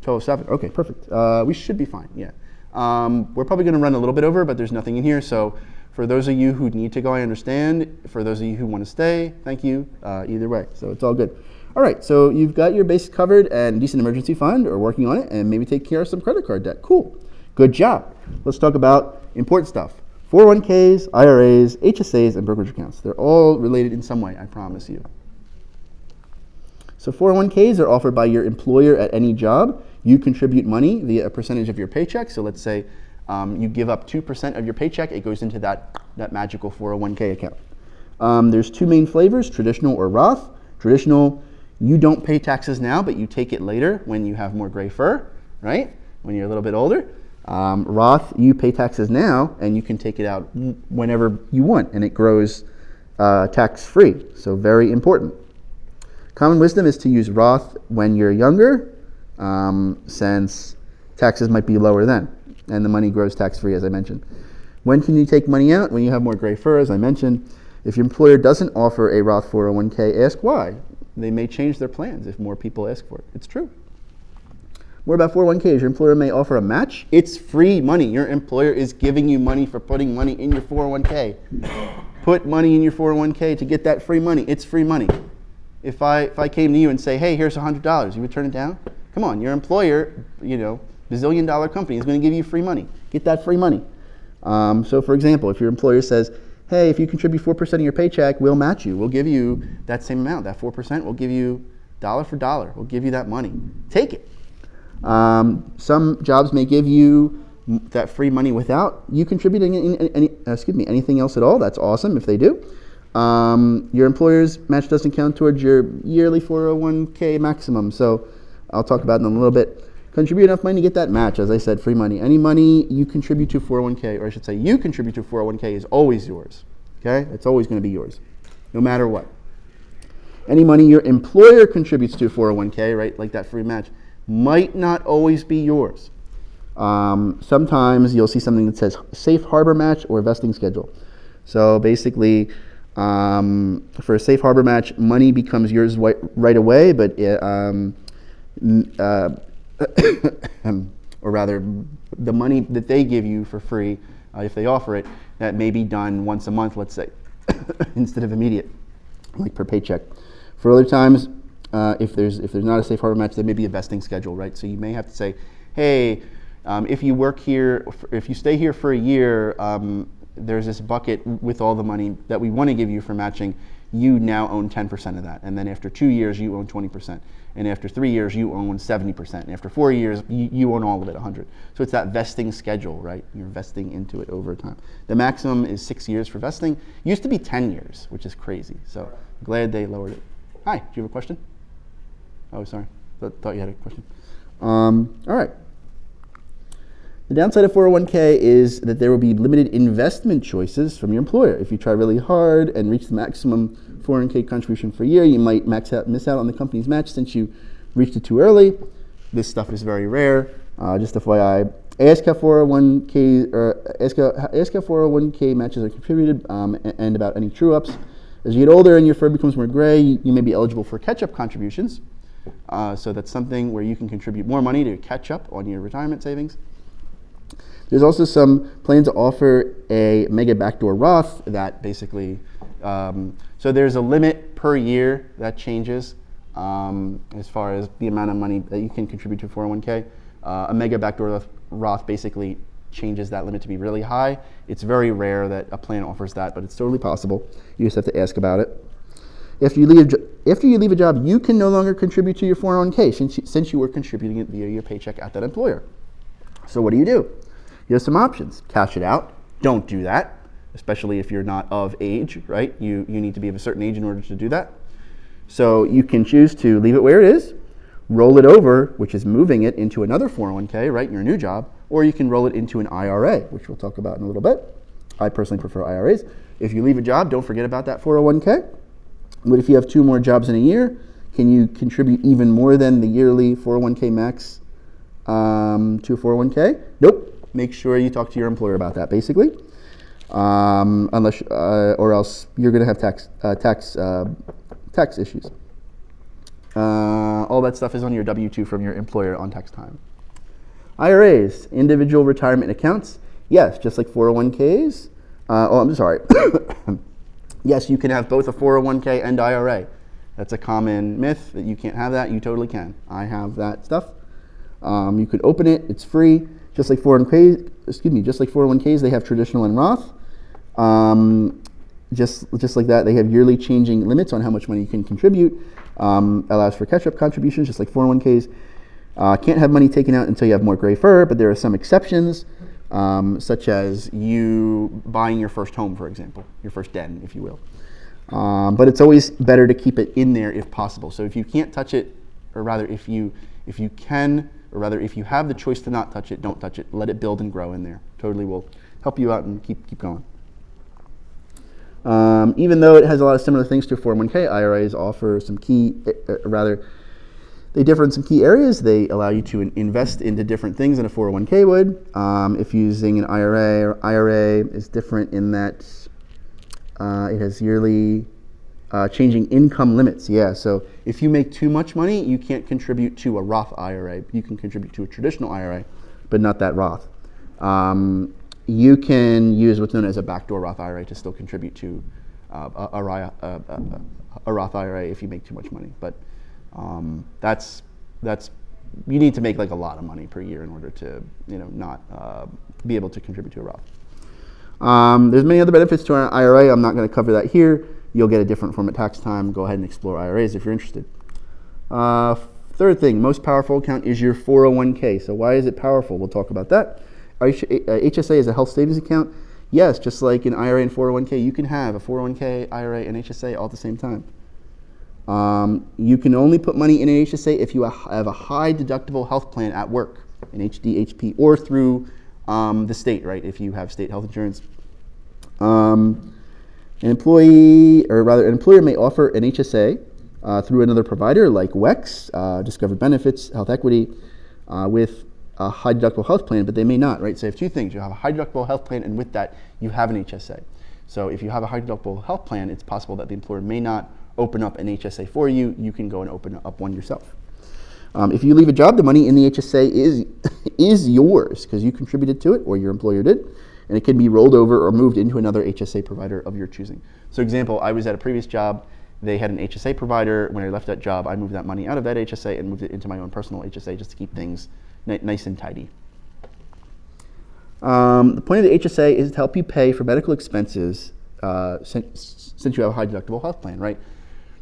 12:07. Okay, perfect. We should be fine, yeah. We're probably going to run a little bit over, but there's nothing in here. So for those of you who need to go, I understand. For those of you who want to stay, thank you. Either way, so it's all good. All right, so you've got your basics covered and decent emergency fund, or working on it, and maybe take care of some credit card debt. Cool. Good job. Let's talk about important stuff. 401ks, IRAs, HSAs, and brokerage accounts. They're all related in some way, I promise you. So 401ks are offered by your employer at any job. You contribute money via a percentage of your paycheck. So let's say you give up 2% of your paycheck. It goes into that magical 401k account. There's two main flavors, traditional or Roth. Traditional, you don't pay taxes now, but you take it later when you have more gray fur, right? When you're a little bit older. Roth, you pay taxes now, and you can take it out whenever you want, and it grows tax-free. So very important. Common wisdom is to use Roth when you're younger, since taxes might be lower then, and the money grows tax-free, as I mentioned. When can you take money out? When you have more gray fur, as I mentioned. If your employer doesn't offer a Roth 401k, ask why. They may change their plans if more people ask for it. It's true. More about 401ks. Your employer may offer a match. It's free money. Your employer is giving you money for putting money in your 401k. Put money in your 401k to get that free money. It's free money. If I came to you and say, hey, here's $100, you would turn it down? Come on, your employer, bazillion-dollar company is going to give you free money. Get that free money. So for example, if your employer says, hey, if you contribute 4% of your paycheck, we'll match you. We'll give you that same amount. That 4%, we'll give you dollar for dollar. We'll give you that money. Take it. Some jobs may give you that free money without you contributing anything else at all. That's awesome if they do. Your employer's match doesn't count towards your yearly 401k maximum. So I'll talk about it in a little bit. Contribute enough money to get that match. As I said, free money. Any money you contribute to 401k, or I should say you contribute to 401k, is always yours. Okay? It's always going to be yours, no matter what. Any money your employer contributes to 401k, right, like that free match, might not always be yours. Sometimes you'll see something that says safe harbor match or vesting schedule. So basically, for a safe harbor match, money becomes yours right away, but or rather, the money that they give you for free, if they offer it, that may be done once a month, let's say, instead of immediate, like per paycheck. For other times, if there's not a safe harbor match, there may be a vesting schedule, right? So you may have to say, hey, if you work here, if you stay here for a year, there's this bucket with all the money that we want to give you for matching. You now own 10% of that. And then after 2 years, you own 20%. And after 3 years, you own 70%. And after 4 years, you own all of it, 100. So it's that vesting schedule, right? You're vesting into it over time. The maximum is 6 years for vesting. Used to be 10 years, which is crazy. So I'm glad they lowered it. Hi, do you have a question? Oh, sorry. Thought you had a question. All right. The downside of 401k is that there will be limited investment choices from your employer. If you try really hard and reach the maximum 401k contribution for a year, you might miss out on the company's match since you reached it too early. This stuff is very rare. Just FYI, ask how 401k or ask how 401k matches are contributed and about any true ups. As you get older and your fur becomes more gray, you may be eligible for catch-up contributions. So that's something where you can contribute more money to catch up on your retirement savings. There's also some plans to offer a mega backdoor Roth that basically, so there's a limit per year that changes as far as the amount of money that you can contribute to 401k. A mega backdoor Roth basically changes that limit to be really high. It's very rare that a plan offers that, but it's totally possible. You just have to ask about it. After you leave a job, you can no longer contribute to your 401k since you were contributing it via your paycheck at that employer. So what do? You have some options. Cash it out. Don't do that, especially if you're not of age, right? You need to be of a certain age in order to do that. So you can choose to leave it where it is, roll it over, which is moving it into another 401k, right, in your new job, or you can roll it into an IRA, which we'll talk about in a little bit. I personally prefer IRAs. If you leave a job, don't forget about that 401k. But if you have 2 more jobs in a year, can you contribute even more than the yearly 401k max to a 401k? Nope. Make sure you talk to your employer about that, basically, unless or else you're going to have tax issues. All that stuff is on your W-2 from your employer on tax time. IRAs, individual retirement accounts. Yes, just like 401ks. I'm sorry. Yes, you can have both a 401k and IRA. That's a common myth that you can't have that. You totally can. I have that stuff. You could open it. It's free. Just like 401ks, they have traditional and Roth. Just like that, they have yearly changing limits on how much money you can contribute. Allows for catch-up contributions, just like 401ks. Can't have money taken out until you have more gray fur, but there are some exceptions, such as you buying your first home, for example, your first den, if you will. But it's always better to keep it in there if possible. So if you can't touch it, or rather if you can, or rather if you have the choice to not touch it, don't touch it. Let it build and grow in there. Totally will help you out and keep going. Even though it has a lot of similar things to 401k, IRAs offer some they differ in some key areas. They allow you to invest into different things than a 401k would. If using an IRA is different in that it has yearly Changing income limits. Yeah, so if you make too much money, you can't contribute to a Roth IRA. You can contribute to a traditional IRA, but not that Roth. You can use what's known as a backdoor Roth IRA to still contribute to a Roth IRA if you make too much money. But that's you need to make like a lot of money per year in order to not be able to contribute to a Roth. There's many other benefits to an IRA. I'm not going to cover that here. You'll get a different form at tax time. Go ahead and explore IRAs if you're interested. Third thing, most powerful account is your 401k. So why is it powerful? We'll talk about that. HSA is a health savings account. Yes, just like an IRA and 401k, you can have a 401k, IRA, and HSA all at the same time. You can only put money in an HSA if you have a high deductible health plan at work, an HDHP, or through the state, right? If you have state health insurance. An employer may offer an HSA through another provider like WEX, Discovered Benefits, Health Equity, with a high deductible health plan, but they may not, right? So you have two things. You have a high deductible health plan, and with that, you have an HSA. So if you have a high deductible health plan, it's possible that the employer may not open up an HSA for you. You can go and open up one yourself. If you leave a job, the money in the HSA is yours because you contributed to it or your employer did, and it can be rolled over or moved into another HSA provider of your choosing. So example, I was at a previous job. They had an HSA provider. When I left that job, I moved that money out of that HSA and moved it into my own personal HSA just to keep things nice and tidy. The point of the HSA is to help you pay for medical expenses since you have a high deductible health plan, right?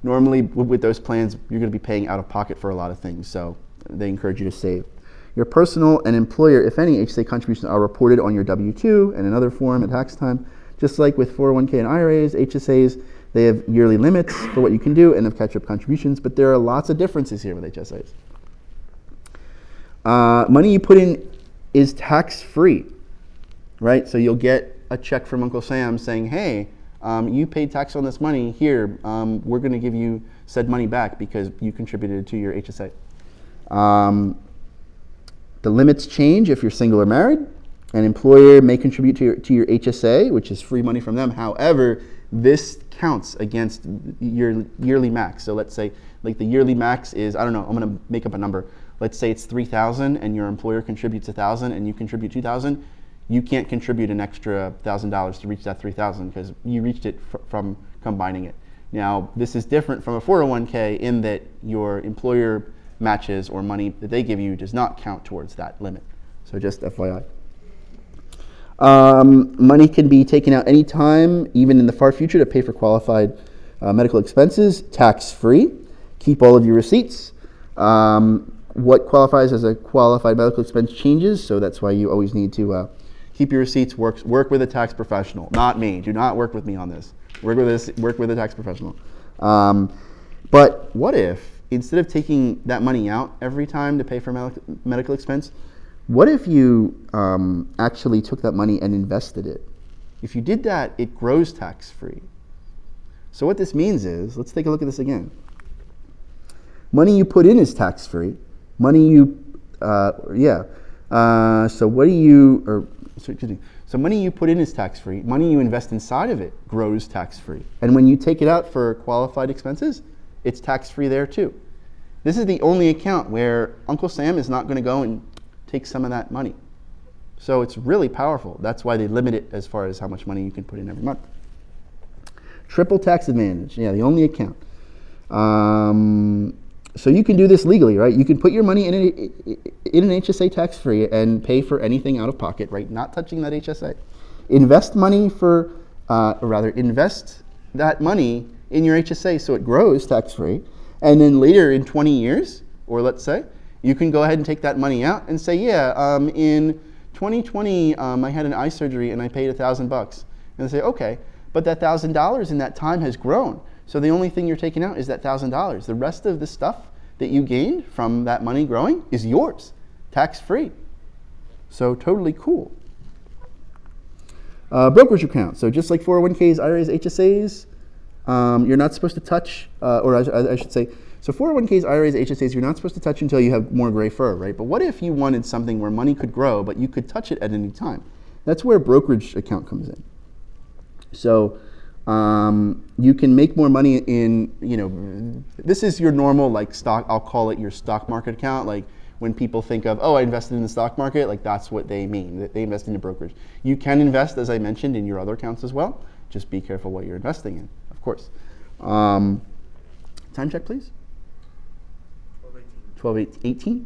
Normally with those plans, you're going to be paying out of pocket for a lot of things, so they encourage you to save. Your personal and employer, if any, HSA contributions are reported on your W-2 and another form at tax time. Just like with 401k and IRAs, HSAs, they have yearly limits for what you can do and have catch-up contributions, but there are lots of differences here with HSAs. Money you put in is tax-free, right? So you'll get a check from Uncle Sam saying, hey, you paid tax on this money, here, we're going to give you said money back because you contributed to your HSA. The limits change if you're single or married. An employer may contribute to your HSA, which is free money from them. However, this counts against your yearly max. So let's say like the yearly max is, I don't know, I'm going to make up a number. Let's say it's $3,000 and your employer contributes $1,000 and you contribute $2,000. You can't contribute an extra $1,000 to reach that $3,000 because you reached it from combining it. Now, this is different from a 401k in that your employer matches or money that they give you does not count towards that limit. So just FYI. Money can be taken out anytime, even in the far future, to pay for qualified medical expenses, tax-free. Keep all of your receipts. What qualifies as a qualified medical expense changes, so that's why you always need to keep your receipts. Work with a tax professional, not me. Do not work with me on this. Work with a tax professional. But what if, instead of taking that money out every time to pay for medical expense, what if you actually took that money and invested it? If you did that, it grows tax-free. So what this means is, let's take a look at this again. Money you put in is tax-free. Money you, So money you put in is tax-free. Money you invest inside of it grows tax-free. And when you take it out for qualified expenses, it's tax-free there too. This is the only account where Uncle Sam is not going to go and take some of that money. So it's really powerful. That's why they limit it as far as how much money you can put in every month. Triple tax advantage. Yeah, the only account. So you can do this legally, right? You can put your money in an HSA tax-free and pay for anything out of pocket, right? Not touching that HSA. Invest that money in your HSA so it grows tax-free. And then later in 20 years, or let's say, you can go ahead and take that money out and say, in 2020, I had an eye surgery and I paid $1,000. And they say, okay, but that $1,000 in that time has grown. So the only thing you're taking out is that $1,000. The rest of the stuff that you gained from that money growing is yours, tax-free. So totally cool. Brokerage account. So just like 401ks, IRAs, HSAs, you're not supposed to touch, I should say, so 401ks, IRAs, HSAs, you're not supposed to touch until you have more gray fur, right? But what if you wanted something where money could grow, but you could touch it at any time? That's where a brokerage account comes in. So You can make more money in, this is your normal like stock, I'll call it your stock market account. Like when people think of, oh, I invested in the stock market, like that's what they mean, that they invest in a brokerage. You can invest, as I mentioned, in your other accounts as well. Just be careful what you're investing in, of course. Time check, please. 12:18.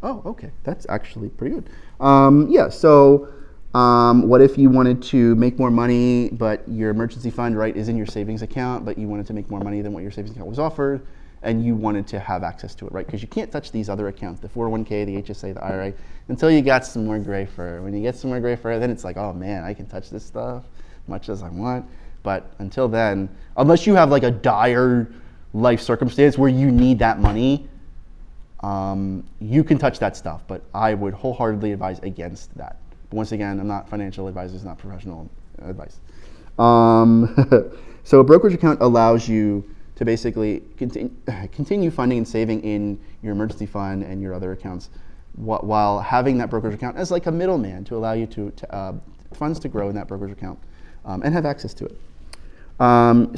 Oh, okay, that's actually pretty good. What if you wanted to make more money, but your emergency fund, right, is in your savings account, but you wanted to make more money than what your savings account was offered, and you wanted to have access to it, right? Because you can't touch these other accounts, the 401k, the HSA, the IRA, until you got some more gray fur. When you get some more gray fur, then it's like, oh man, I can touch this stuff much as I want. But until then, unless you have like a dire life circumstance where you need that money, you can touch that stuff. But I would wholeheartedly advise against that. But once again, I'm not financial advisor, it's not professional advice. So a brokerage account allows you to basically continue funding and saving in your emergency fund and your other accounts while having that brokerage account as like a middleman to allow you to funds to grow in that brokerage account and have access to it.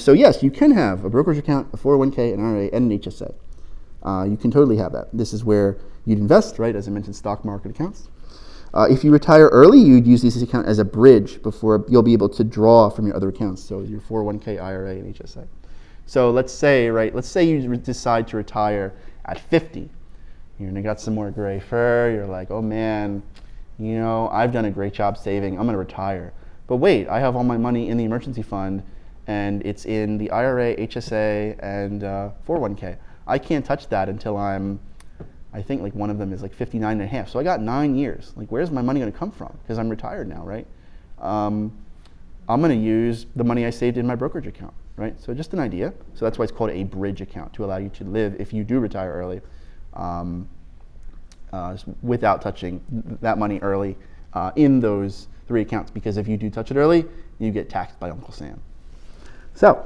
So yes, you can have a brokerage account, a 401k, an IRA, and an HSA. You can totally have that. This is where you'd invest, right? As I mentioned, stock market accounts. If you retire early, you'd use this account as a bridge before you'll be able to draw from your other accounts. So your 401k, IRA, and HSA. So let's say you decide to retire at 50. You got some more gray fur. You're like, oh man, I've done a great job saving. I'm going to retire. But wait, I have all my money in the emergency fund, and it's in the IRA, HSA, and 401k. I can't touch that until I think like one of them is like 59 and a half. So I got 9 years. Like, where's my money going to come from? Because I'm retired now, right? I'm going to use the money I saved in my brokerage account, right? So just an idea. So that's why it's called a bridge account, to allow you to live if you do retire early without touching that money early in those 3 accounts. Because if you do touch it early, you get taxed by Uncle Sam. So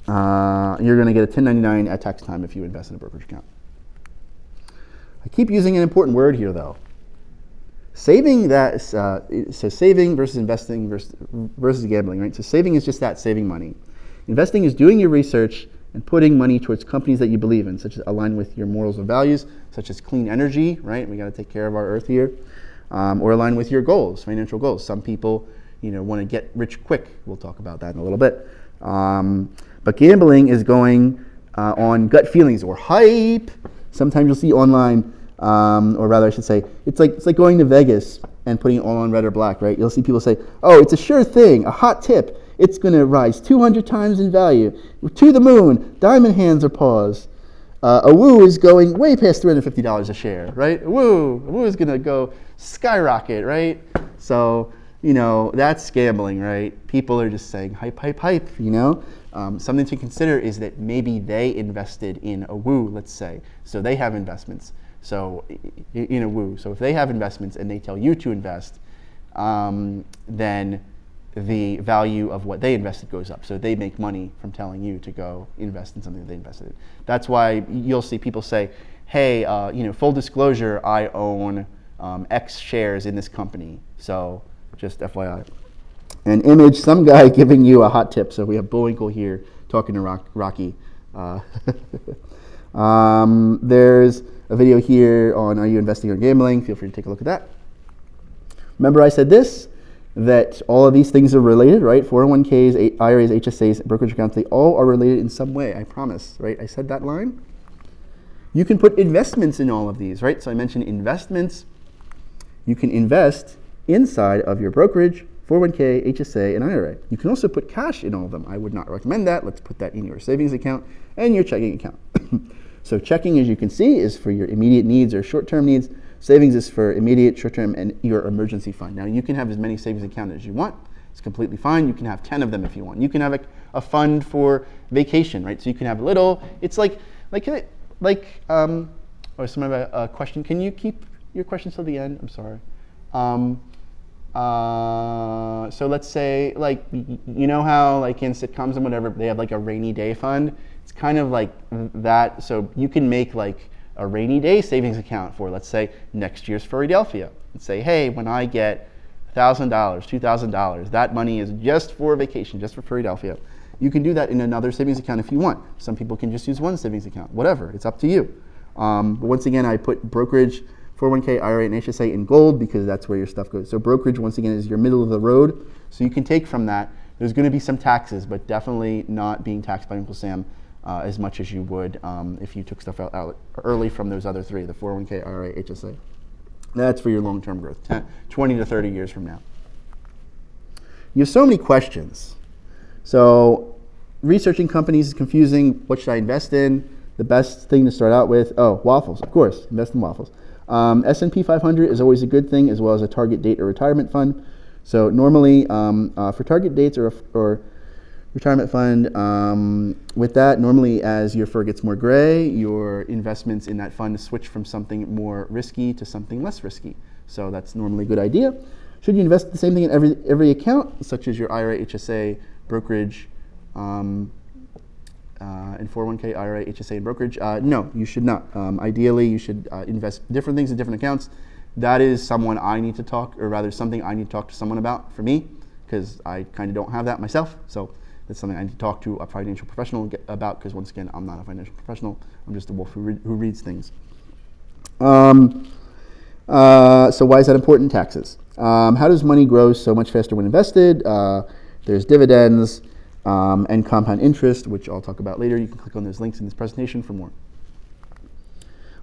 you're going to get a 1099 at tax time if you invest in a brokerage account. I keep using an important word here, though. Saving, so saving versus investing versus gambling, right? So saving is just that, saving money. Investing is doing your research and putting money towards companies that you believe in, such as align with your morals or values, such as clean energy, right? We got to take care of our earth here, or align with your goals, financial goals. Some people, want to get rich quick. We'll talk about that in a little bit. But gambling is going on gut feelings or hype. Sometimes you'll see online, or rather I should say, it's like going to Vegas and putting it all on red or black, right? You'll see people say, oh, it's a sure thing, a hot tip. It's going to rise 200 times in value, to the moon, diamond hands or paws. A woo is going way past $350 a share, right? A woo is going to go skyrocket, right? So, that's gambling, right? People are just saying hype, hype, hype, Something to consider is that maybe they invested in a woo, let's say. So they have investments. So in a woo. So if they have investments and they tell you to invest, then the value of what they invested goes up. So they make money from telling you to go invest in something that they invested in. That's why you'll see people say, hey, full disclosure, I own X shares in this company. So just FYI. An image, some guy giving you a hot tip. So we have Bullwinkle here talking to Rocky. There's a video here on are you investing or gambling? Feel free to take a look at that. Remember I said this, that all of these things are related, right? 401ks, IRAs, HSAs, brokerage accounts, they all are related in some way, I promise, right? I said that line. You can put investments in all of these, right? So I mentioned investments. You can invest inside of your brokerage, 401k, HSA, and IRA. You can also put cash in all of them. I would not recommend that. Let's put that in your savings account and your checking account. So checking, as you can see, is for your immediate needs or short-term needs. Savings is for immediate, short-term, and your emergency fund. Now, you can have as many savings accounts as you want. It's completely fine. You can have 10 of them if you want. You can have a fund for vacation, right? So you can have a little. It's like someone have a question. Can you keep your questions till the end? I'm sorry. So let's say, how like in sitcoms and whatever, they have like a rainy day fund. It's kind of like that. So you can make like a rainy day savings account for, let's say, next year's Furrydelphia. And say, hey, when I get $1,000, $2,000. That money is just for vacation, just for Furrydelphia. You can do that in another savings account if you want. Some people can just use one savings account. Whatever, it's up to you. But once again, I put brokerage, 401k, IRA, and HSA in gold because that's where your stuff goes. So brokerage, once again, is your middle of the road. So you can take from that. There's going to be some taxes, but definitely not being taxed by Uncle Sam as much as you would if you took stuff out early from those other three, the 401k, IRA, HSA. That's for your long-term growth, 20 to 30 years from now. You have so many questions. So researching companies is confusing. What should I invest in? The best thing to start out with, waffles, of course, invest in waffles. S&P 500 is always a good thing, as well as a target date or retirement fund. So normally for target dates or retirement fund, with that, normally as your fur gets more gray, your investments in that fund switch from something more risky to something less risky. So that's normally a good idea. Should you invest the same thing in every account, such as your IRA, HSA, brokerage, and 401k, IRA, HSA, and brokerage? No, you should not. Ideally, you should invest different things in different accounts. That is something I need to talk to someone about for me, because I kind of don't have that myself. So that's something I need to talk to a financial professional about, because once again, I'm not a financial professional. I'm just a wolf who reads things. So why is that important? Taxes. How does money grow so much faster when invested? There's dividends and compound interest, which I'll talk about later. You can click on those links in this presentation for more.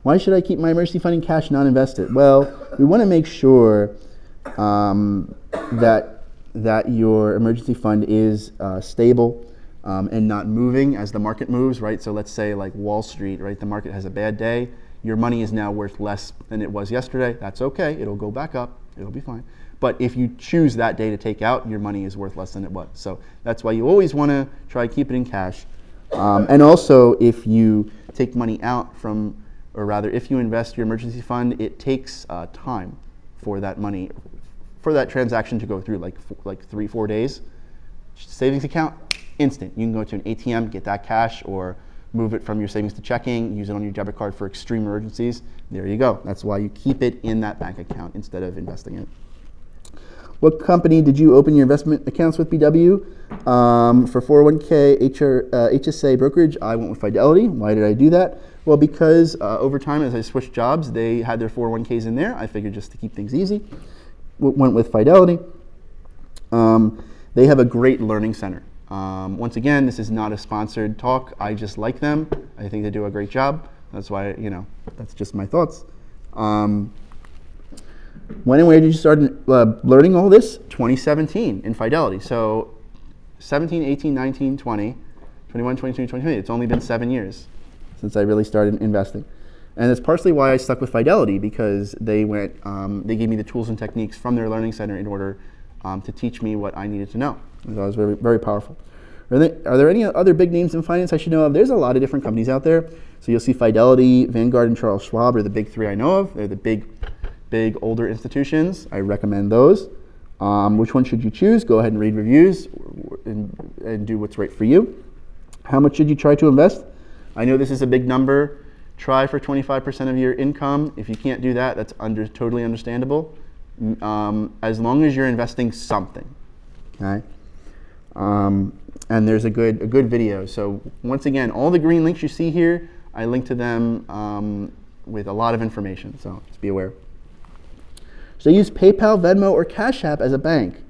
Why should I keep my emergency fund in cash, not invested? Well, we want to make sure that your emergency fund is stable and not moving as the market moves, right? So let's say like Wall Street, right? The market has a bad day. Your money is now worth less than it was yesterday. That's okay. It'll go back up. It'll be fine. But if you choose that day to take out, your money is worth less than it was. So that's why you always want to try to keep it in cash. And also, if you take money out from, or rather, if you invest your emergency fund, it takes time for that money, for that transaction to go through, like 3-4 days. Savings account, instant. You can go to an ATM, get that cash, or move it from your savings to checking, use it on your debit card for extreme emergencies. There you go. That's why you keep it in that bank account instead of investing it. What company did you open your investment accounts with, BW? For 401k, HSA brokerage, I went with Fidelity. Why did I do that? Well, because over time, as I switched jobs, they had their 401ks in there. I figured just to keep things easy, went with Fidelity. They have a great learning center. Once again, this is not a sponsored talk. I just like them. I think they do a great job. That's why, that's just my thoughts. When and where did you start learning all this? 2017 in Fidelity. So 17, 18, 19, 20, 21, 22, 23. It's only been 7 years since I really started investing. And that's partially why I stuck with Fidelity, because they gave me the tools and techniques from their learning center in order to teach me what I needed to know. So that was very, very powerful. Are there any other big names in finance I should know of? There's a lot of different companies out there. So you'll see Fidelity, Vanguard, and Charles Schwab are the big three I know of. They're the big older institutions. I recommend those. Which one should you choose? Go ahead and read reviews and do what's right for you. How much should you try to invest? I know this is a big number. Try for 25% of your income. If you can't do that, that's totally understandable. As long as you're investing something, okay? And there's a good video. So once again, all the green links you see here, I link to them with a lot of information. So just be aware. So use PayPal, Venmo, or Cash App as a bank?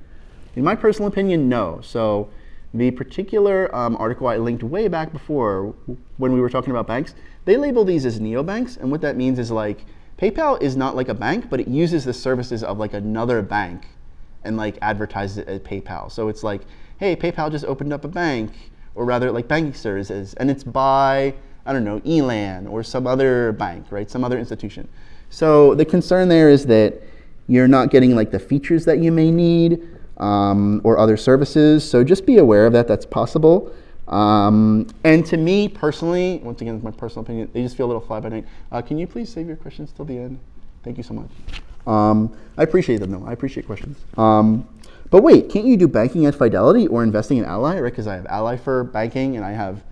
In my personal opinion, no. So the particular article I linked way back before when we were talking about banks, they label these as neobanks. And what that means is like PayPal is not like a bank, but it uses the services of like another bank and like advertises it as PayPal. So it's like, hey, PayPal just opened up a bank, or rather like banking services, and it's by, I don't know, Elan or some other bank, right? Some other institution. So the concern there is that you're not getting like the features that you may need or other services. So just be aware of that. That's possible. And to me personally, once again, my personal opinion, they just feel a little fly by night. Can you please save your questions till the end? Thank you so much. I appreciate them though. I appreciate questions. But wait, can't you do banking at Fidelity or investing in Ally, right? Because I have Ally for banking and I have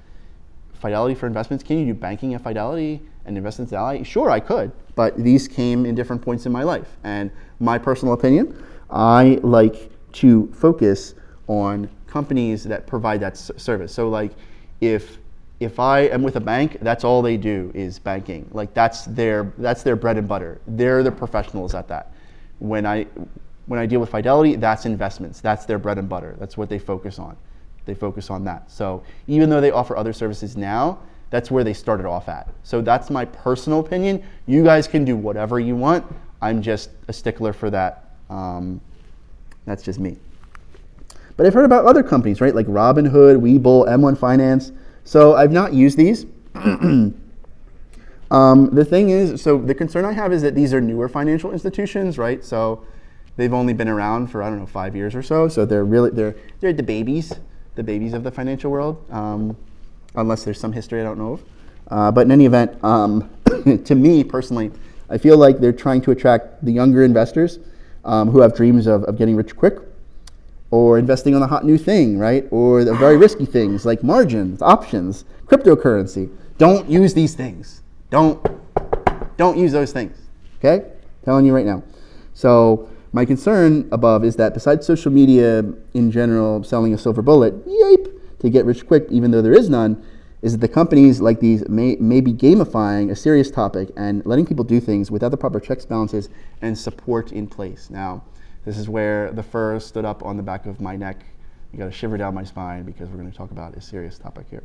Fidelity for investments. Can you do banking at Fidelity and investments at Ally? Sure, I could, but these came in different points in my life. And my personal opinion, I like to focus on companies that provide that service. So like if I am with a bank, that's all they do is banking. Like that's their bread and butter. They're the professionals at that. When I deal with Fidelity, that's investments. That's their bread and butter. That's what they focus on. They focus on that. So even though they offer other services now, that's where they started off at. So that's my personal opinion. You guys can do whatever you want. I'm just a stickler for that. That's just me. But I've heard about other companies, right? Like Robinhood, Webull, M1 Finance. So I've not used these. The thing is, so the concern I have is that these are newer financial institutions, right? So they've only been around for, I don't know, 5 years or so. So they're the babies of the financial world, unless there's some history I don't know of. But in any event, to me personally, I feel like they're trying to attract the younger investors who have dreams of getting rich quick, or investing on a hot new thing, right? Or the very risky things like margins, options, cryptocurrency. Don't use these things. Don't use those things, okay? Telling you right now. So my concern above is that besides social media in general selling a silver bullet, to get rich quick, even though there is none, is that the companies like these may be gamifying a serious topic and letting people do things without the proper checks, balances, and support in place. Now, this is where the fur stood up on the back of my neck. You got a shiver down my spine because we're going to talk about a serious topic here.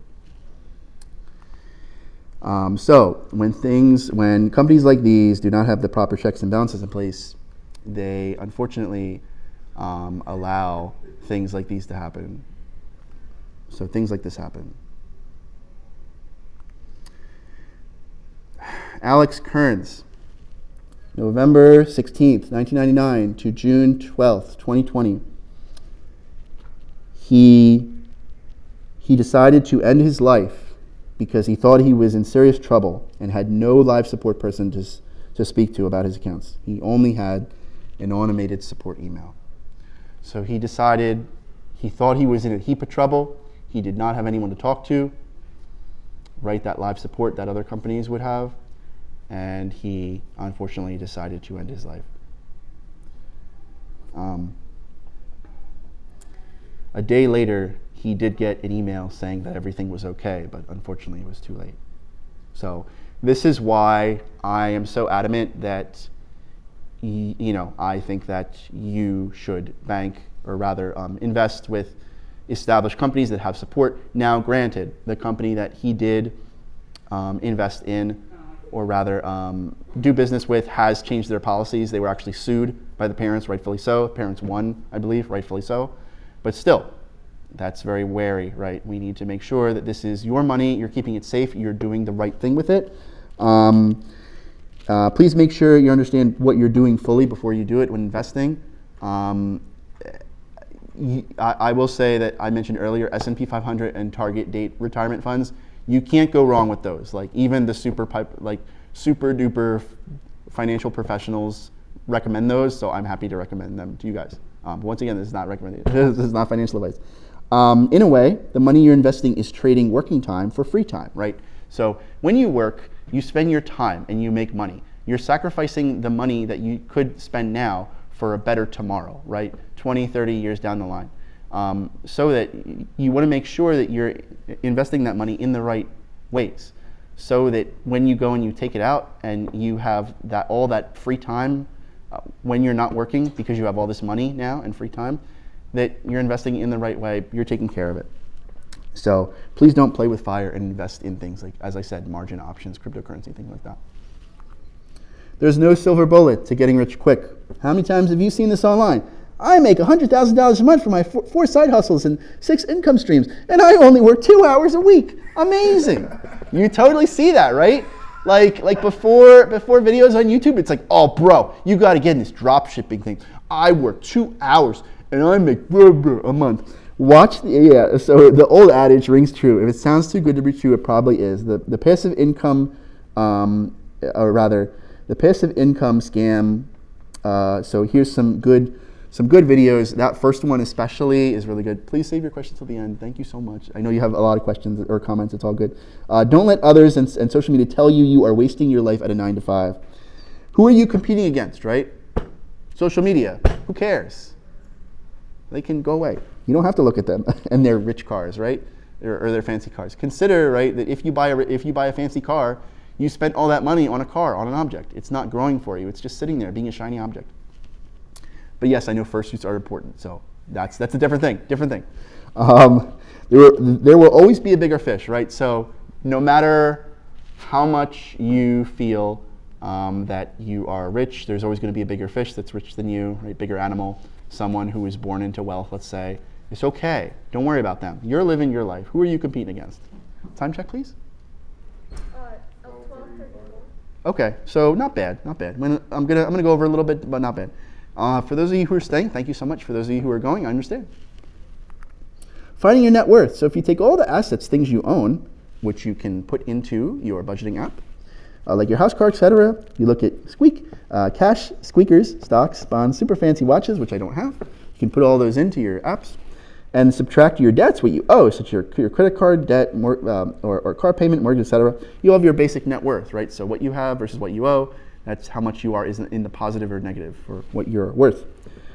So when companies like these do not have the proper checks and balances in place, they unfortunately allow things like these to happen. So things like this happen. Alex Kearns, November 16th, 1999 to June 12th, 2020. He decided to end his life because he thought he was in serious trouble and had no live support person to speak to about his accounts. He only had an automated support email. So he decided, he thought he was in a heap of trouble. He did not have anyone to talk to, right? That live support that other companies would have. And he unfortunately decided to end his life. A day later, he did get an email saying that everything was okay, but unfortunately it was too late. So this is why I am so adamant that, I think that you should bank, or rather invest with established companies that have support. Now, granted, the company that he did invest in, or rather do business with, has changed their policies. They were actually sued by the parents, rightfully so. Parents won, I believe, rightfully so. But still, that's very wary, right? We need to make sure that this is your money, you're keeping it safe, you're doing the right thing with it. Please make sure you understand what you're doing fully before you do it when investing. I will say that I mentioned earlier S&P 500 and target date retirement funds. You can't go wrong with those. Like even the super duper financial professionals recommend those, so I'm happy to recommend them to you guys. But once again, this is not recommended. This is not financial advice. In a way, the money you're investing is trading working time for free time, right? So when you work, you spend your time and you make money. You're sacrificing the money that you could spend now for a better tomorrow, right? 20, 30 years down the line. So that you want to make sure that you're investing that money in the right ways, so that when you go and you take it out and you have all that free time when you're not working, because you have all this money now and free time, that you're investing in the right way, you're taking care of it. So please don't play with fire and invest in things like, as I said, margin options, cryptocurrency, things like that. There's no silver bullet to getting rich quick. How many times have you seen this online? I make $100,000 a month for my four side hustles and 6 income streams, and I only work 2 hours a week. Amazing. You totally see that, right? Like before videos on YouTube, it's like, oh, bro, you got to get in this drop shipping thing. I work 2 hours and I make a month. So the old adage rings true. If it sounds too good to be true, it probably is. The passive income, the passive income scam. So here's some good videos. That first one especially is really good. Please save your questions till the end. Thank you so much. I know you have a lot of questions or comments. It's all good. Don't let others and social media tell you are wasting your life at a 9 to 5. Who are you competing against, right? Social media, who cares? They can go away. You don't have to look at them and their rich cars, right? Or their fancy cars. Consider, right, that if you buy a fancy car, you spent all that money on a car, on an object. It's not growing for you. It's just sitting there being a shiny object. But yes, I know fursuits are important, so that's a different thing. There will always be a bigger fish, right? So no matter how much you feel that you are rich, there's always going to be a bigger fish that's rich than you, right? Bigger animal, someone who is born into wealth, let's say. It's okay. Don't worry about them. You're living your life. Who are you competing against? Time check, please. 12:34. Okay, so not bad. I'm gonna go over a little bit, but not bad. For those of you who are staying, thank you so much. For those of you who are going, I understand. Finding your net worth. So if you take all the assets, things you own, which you can put into your budgeting app, like your house car, etc. You look at cash, squeakers, stocks, bonds, super fancy watches, which I don't have. You can put all those into your apps and subtract your debts, what you owe, such as your credit card debt, or car payment, mortgage, etc. You'll have your basic net worth, right? So what you have versus what you owe, that's how much you are is in the positive or negative for what you're worth.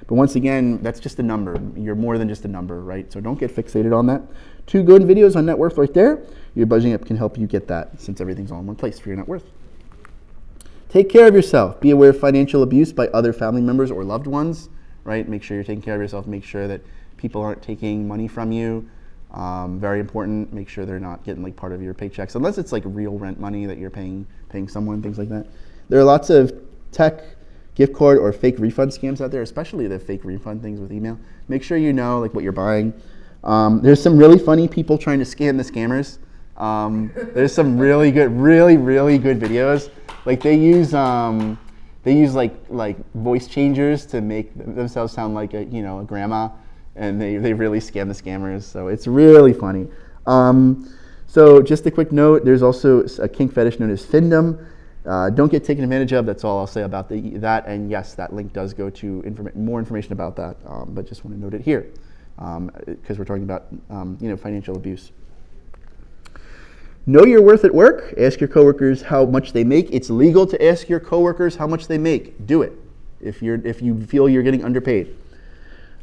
But once again, that's just a number. You're more than just a number, right? So don't get fixated on that. 2 good videos on net worth right there. Your budgeting app can help you get that since everything's all in one place for your net worth. Take care of yourself. Be aware of financial abuse by other family members or loved ones, right? Make sure you're taking care of yourself. Make sure that people aren't taking money from you. Very important. Make sure they're not getting like part of your paychecks, unless it's like real rent money that you're paying someone, things like that. There are lots of tech, gift card, or fake refund scams out there, especially the fake refund things with email. Make sure you know like what you're buying. There's some really funny people trying to scam the scammers. There's some really good videos. Like they use like voice changers to make themselves sound like a grandma, and they really scam the scammers. So it's really funny. So just a quick note, there's also a kink fetish known as Findom. Don't get taken advantage of. That's all I'll say about that. And yes, that link does go to more information about that. But just want to note it here because we're talking about financial abuse. Know your worth at work. Ask your coworkers how much they make. It's legal to ask your coworkers how much they make. Do it if you feel you're getting underpaid.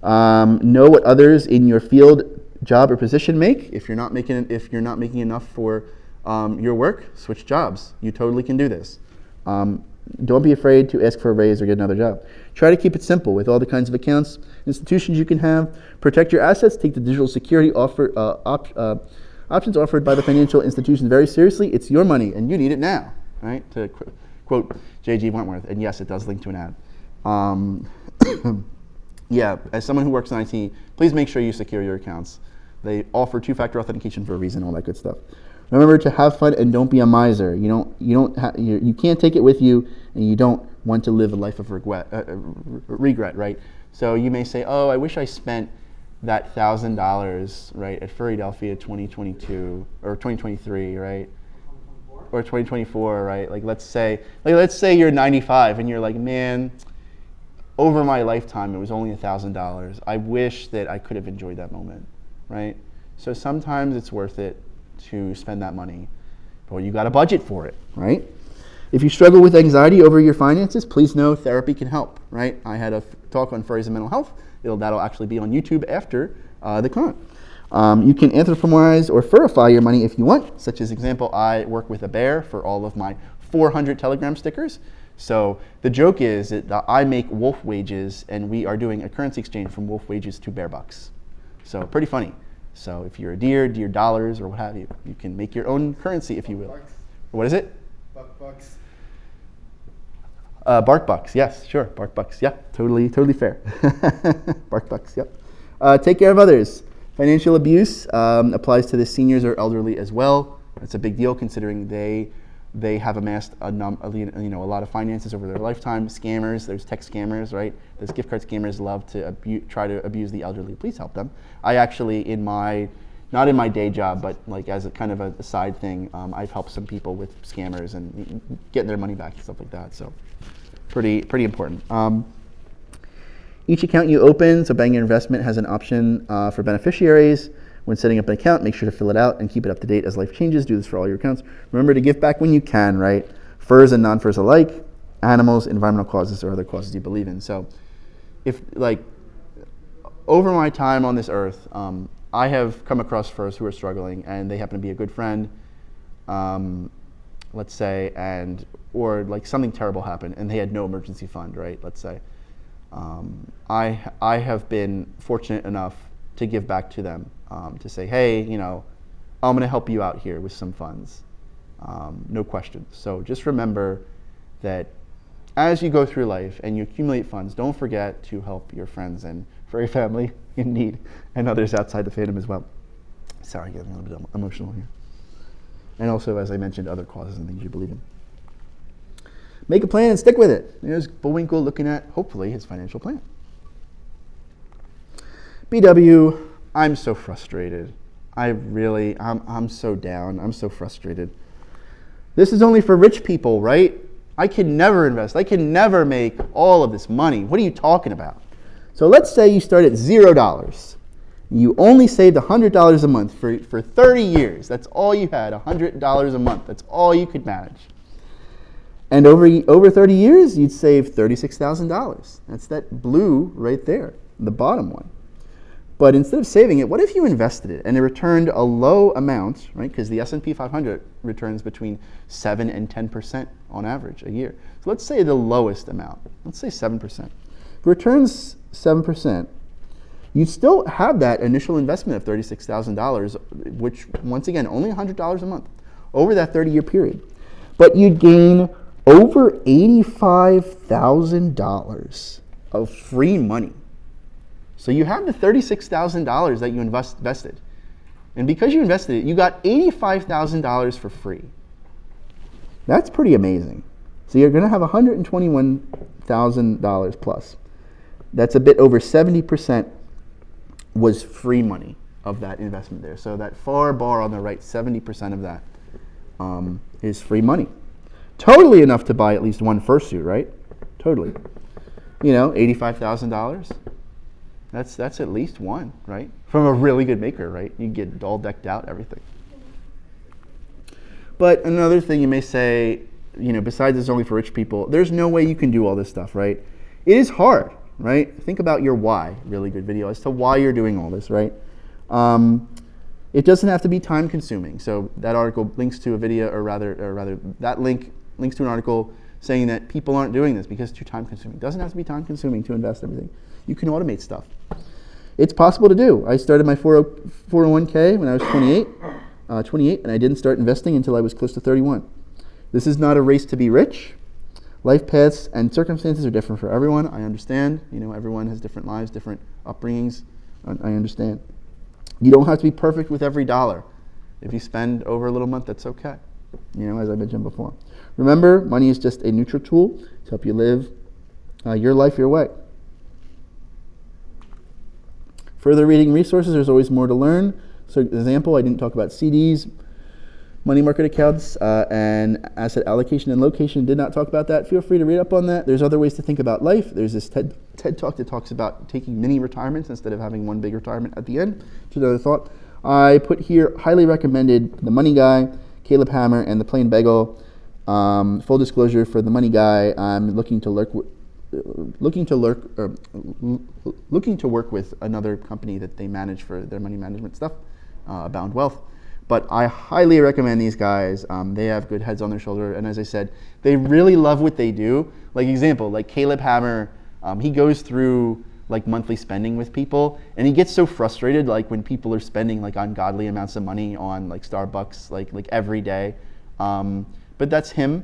Know what others in your field, job, or position make. If you're not making enough for your work, switch jobs. You totally can do this. Don't be afraid to ask for a raise or get another job. Try to keep it simple with all the kinds of accounts, institutions you can have. Protect your assets. Take the digital security options offered by the financial institutions very seriously. It's your money and you need it now, right? To quote J.G. Wentworth, and yes, it does link to an ad. Yeah, as someone who works in IT, please make sure you secure your accounts. They offer 2-factor authentication for a reason, all that good stuff. Remember to have fun and don't be a miser. You can't take it with you, and you don't want to live a life of regret, right? So you may say, oh, I wish I spent that $1,000, right, at Furrydelphia 2022 or 2023, right, or 2024, right? Let's say you're 95 and you're like, man, over my lifetime it was only $1,000. I wish that I could have enjoyed that moment, right? So sometimes it's worth it to spend that money, but you got a budget for it, right? If you struggle with anxiety over your finances, please know therapy can help, right? I had a talk on furries and mental health. That'll actually be on YouTube after the con. You can anthropomorphize or furify your money if you want. Such as example, I work with a bear for all of my 400 Telegram stickers. So the joke is that I make wolf wages, and we are doing a currency exchange from wolf wages to bear bucks. So pretty funny. So if you're a deer dollars, or what have you, you can make your own currency, if you will. Bucks. What is it? Bucks. Bark bucks, yes, sure. Bark bucks, yeah, totally fair. Bark bucks, yep. Take care of others. Financial abuse applies to the seniors or elderly as well. It's a big deal considering they have amassed a lot of finances over their lifetime. Scammers, there's tech scammers, right? Those gift card scammers love to try to abuse the elderly. Please help them. I actually, not in my day job, but like as a kind of a side thing, I've helped some people with scammers and getting their money back and stuff like that. So pretty important. Each account you open, so Bang Your Investment has an option for beneficiaries. When setting up an account, make sure to fill it out and keep it up to date as life changes. Do this for all your accounts. Remember to give back when you can, right? Furs and non-furs alike, animals, environmental causes, or other causes you believe in. So if like over my time on this earth, I have come across furs who are struggling, and they happen to be a good friend, let's say, or like something terrible happened, and they had no emergency fund, right? Let's say. I have been fortunate enough to give back to them, to say, hey, you know, I'm going to help you out here with some funds, no questions. So just remember that as you go through life and you accumulate funds, don't forget to help your friends and furry family in need and others outside the fandom as well. Sorry, getting a little bit emotional here. And also, as I mentioned, other causes and things you believe in. Make a plan and stick with it. There's Bullwinkle looking at, hopefully, his financial plan. BW, I'm so frustrated. I'm so down. I'm so frustrated. This is only for rich people, right? I can never invest. I can never make all of this money. What are you talking about? So let's say you start at $0. You only saved $100 a month for 30 years. That's all you had, $100 a month. That's all you could manage. And over 30 years, you'd save $36,000. That's that blue right there, the bottom one. But instead of saving it, what if you invested it and it returned a low amount, right? Because the S&P 500 returns between 7 and 10% on average a year. So let's say the lowest amount. Let's say 7%. If it returns 7%, you'd still have that initial investment of $36,000, which, once again, only $100 a month over that 30-year period. But you'd gain over $85,000 of free money. So you have the $36,000 that you invested. And because you invested it, you got $85,000 for free. That's pretty amazing. So you're going to have $121,000 plus. That's a bit over 70% was free money of that investment there. So that far bar on the right, 70% of that is free money. Totally enough to buy at least one fursuit, right? Totally. You know, $85,000. That's at least one, right? From a really good maker, right? You get all decked out, everything. But another thing you may say, you know, besides it's only for rich people, there's no way you can do all this stuff, right? It is hard, right? Think about your why, really good video, as to why you're doing all this, right? It doesn't have to be time consuming. So that article links to a video, or rather that link links to an article saying that people aren't doing this because it's too time consuming. It doesn't have to be time consuming to invest everything. You can automate stuff. It's possible to do. I started my 401k when I was 28, and I didn't start investing until I was close to 31. This is not a race to be rich. Life paths and circumstances are different for everyone. I understand. You know, everyone has different lives, different upbringings. I understand. You don't have to be perfect with every dollar. If you spend over a little month, that's okay. You know, as I mentioned before. Remember, money is just a neutral tool to help you live your life your way. Further reading resources, there's always more to learn. So, example, I didn't talk about CDs, money market accounts, and asset allocation and location. Did not talk about that. Feel free to read up on that. There's other ways to think about life. There's this TED Talk that talks about taking mini retirements instead of having one big retirement at the end. Just another thought. I put here, highly recommended The Money Guy, Caleb Hammer, and The Plain Bagel. Full disclosure for The Money Guy, I'm looking to work with another company that they manage for their money management stuff, Abound Wealth. But I highly recommend these guys. They have good heads on their shoulder, and as I said, they really love what they do. Like example, like Caleb Hammer, he goes through like monthly spending with people, and he gets so frustrated like when people are spending like ungodly amounts of money on like Starbucks like every day. But that's him.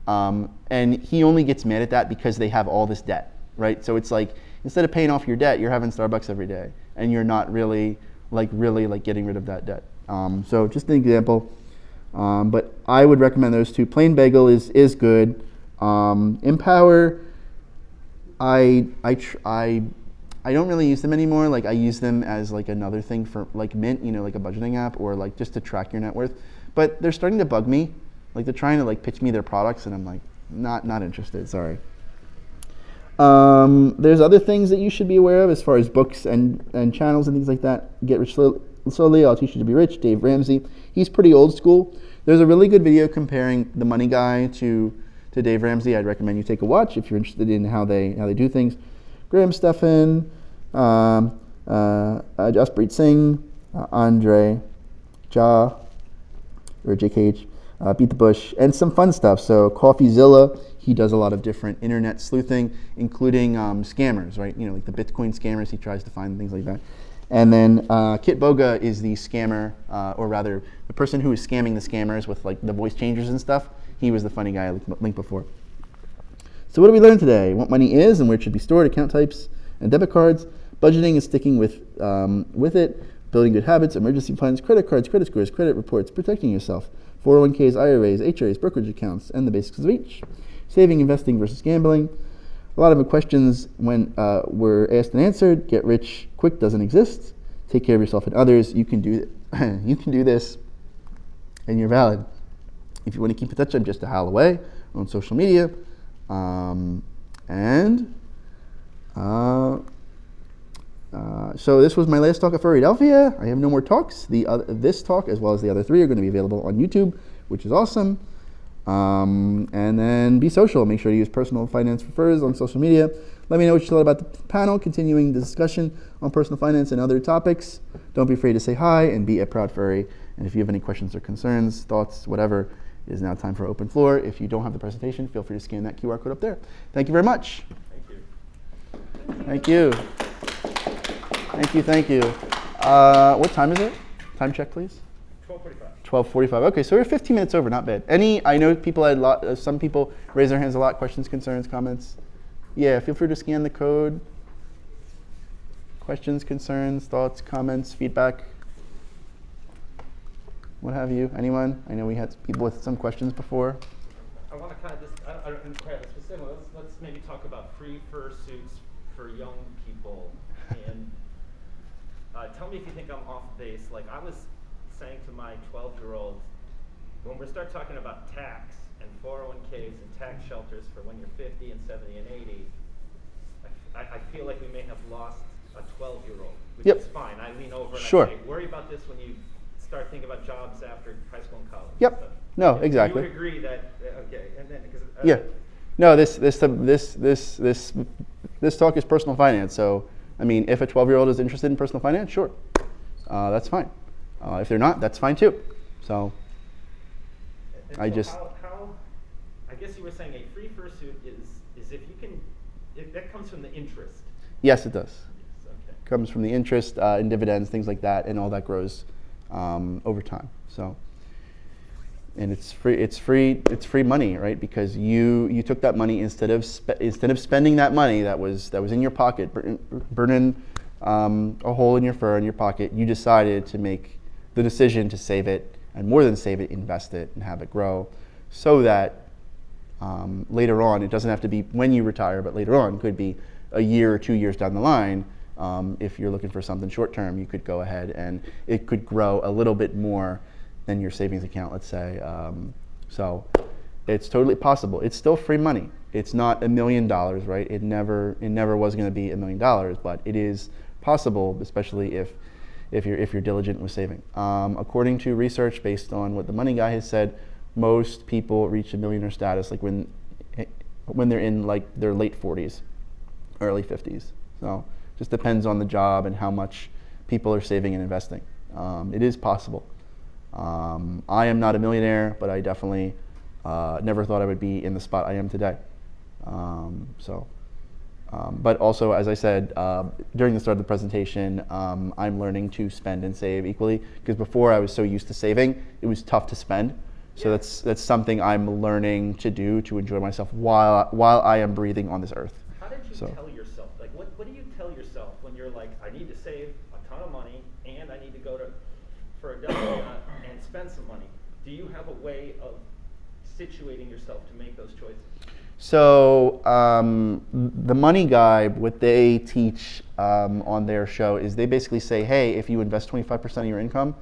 And he only gets mad at that because they have all this debt, right? So it's like, instead of paying off your debt, you're having Starbucks every day, and you're not really getting rid of that debt. So just an example. But I would recommend those two. Plain Bagel is good. Empower, I don't really use them anymore. Like I use them as like another thing for like Mint, you know, like a budgeting app, or like just to track your net worth. But they're starting to bug me. Like they're trying to like pitch me their products, and I'm like, not interested. Sorry. There's other things that you should be aware of as far as books and channels and things like that. Get Rich Slowly, I'll Teach You to Be Rich. Dave Ramsey. He's pretty old school. There's a really good video comparing The Money Guy to Dave Ramsey. I'd recommend you take a watch if you're interested in how they do things. Graham Stephan, Jaspreet Singh, Andre, Ja, or JKH, Beat the Bush, and some fun stuff. So CoffeeZilla, he does a lot of different internet sleuthing, including scammers, right? You know, like the Bitcoin scammers, he tries to find things like that. And then Kit Boga is the scammer, or rather, the person who is scamming the scammers with like the voice changers and stuff. He was the funny guy I linked before. So what did we learn today? What money is and where it should be stored, account types, and debit cards. Budgeting and sticking with it. Building good habits, emergency funds, credit cards, credit scores, credit reports, protecting yourself. 401ks, IRAs, HRAs, brokerage accounts, and the basics of each. Saving, investing versus gambling. A lot of the questions were asked and answered. Get rich quick doesn't exist. Take care of yourself and others. You can do you can do this, and you're valid. If you want to keep in touch, I'm just a howl away on social media. So this was my last talk at Furrydelphia. I have no more talks. This talk, as well as the other 3, are going to be available on YouTube, which is awesome. And then be social. Make sure to use personal finance for furs on social media. Let me know what you thought about the panel, continuing the discussion on personal finance and other topics. Don't be afraid to say hi and be a proud furry. And if you have any questions or concerns, thoughts, whatever, it is now time for open floor. If you don't have the presentation, feel free to scan that QR code up there. Thank you very much. Thank you. Thank you. What time is it? Time check, please. 12:45. Okay, so we're 15 minutes over. Not bad. I know people had some people raise their hands a lot. Questions, concerns, comments. Yeah, feel free to scan the code. Questions, concerns, thoughts, comments, feedback. What have you? Anyone? I know we had people with some questions before. I want to kind of just, I don't quite have specific. Let's maybe talk about free fursuits for young people. And tell me if you think I'm off base. Like I was saying to my 12-year-old, when we start talking about tax and 401ks and tax shelters for when you're 50 and 70 and 80, I feel like we may have lost a 12-year-old, which is fine. I lean over and I say, worry about this when you start thinking about jobs after high school and college. Yep. No, exactly. You would agree that okay, and then because No, this talk is personal finance. So, I mean, if a 12-year-old is interested in personal finance, sure, that's fine. If they're not, that's fine too. So, how, I guess you were saying a free fursuit is if you can, if that comes from the interest. Yes, it does. Yes, okay. Comes from the interest and dividends, things like that, and all that grows over time. So, and it's free money, right? Because you took that money instead of spending that money that was in your pocket, burning a hole in your fur in your pocket. You decided to make the decision to save it, and more than save it, invest it and have it grow, so that later on, it doesn't have to be when you retire, but later on, could be a year or 2 years down the line. If you're looking for something short term, you could go ahead and it could grow a little bit more than your savings account, let's say. So it's totally possible. It's still free money. It's not $1 million, right? It never was going to be $1 million, but it is possible, especially if you're diligent with saving. According to research based on what the money guy has said, most people reach a millionaire status like when they're in like their late 40s, early 50s. So just depends on the job and how much people are saving and investing. It is possible. I am not a millionaire, but I definitely never thought I would be in the spot I am today. But also, as I said during the start of the presentation, I'm learning to spend and save equally, because before I was so used to saving, it was tough to spend. So that's something I'm learning to do to enjoy myself while I am breathing on this earth. How did you tell yourself? Like, what do you tell yourself when you're like, I need to save a ton of money and I need to go to Furrydelphia and spend some money? Do you have a way of situating yourself to make those choices? So the money guy, what they teach on their show is they basically say, hey, if you invest 25% of your income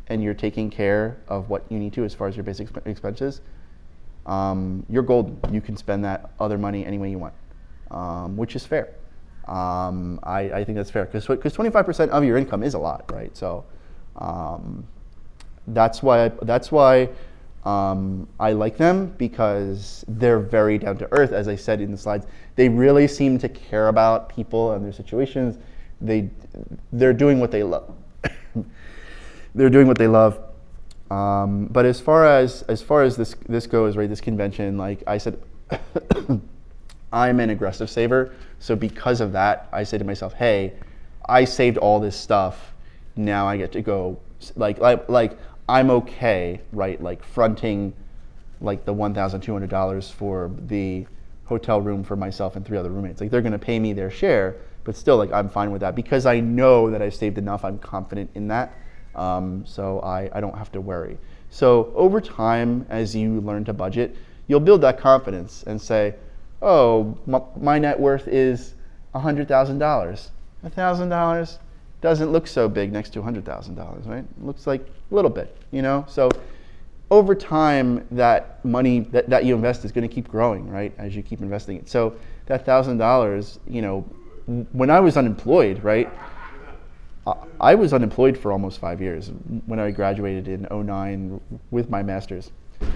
and you're taking care of what you need to as far as your basic expenses, you're golden. You can spend that other money any way you want, which is fair. I think that's fair, because 25% of your income is a lot, right? So that's why I like them because they're very down to earth, as I said in the slides. They really seem to care about people and their situations. They're doing what they love. They're doing what they love. But as far as this goes, right? This convention, like I said, I'm an aggressive saver. So because of that, I say to myself, hey, I saved all this stuff. Now I get to go, like I'm okay, right? Like fronting like the $1,200 for the hotel room for myself and 3 other roommates. Like they're gonna pay me their share, but still like I'm fine with that because I know that I've saved enough. I'm confident in that. So I don't have to worry. So over time, as you learn to budget, you'll build that confidence and say, oh, my net worth is $100,000. $1,000 doesn't look so big next to $100,000, right? It looks like a little bit, you know? So over time, that money that you invest is going to keep growing, right? As you keep investing it. So that $1,000, you know, when I was unemployed, right? I was unemployed for almost 5 years when I graduated in 2009 with my master's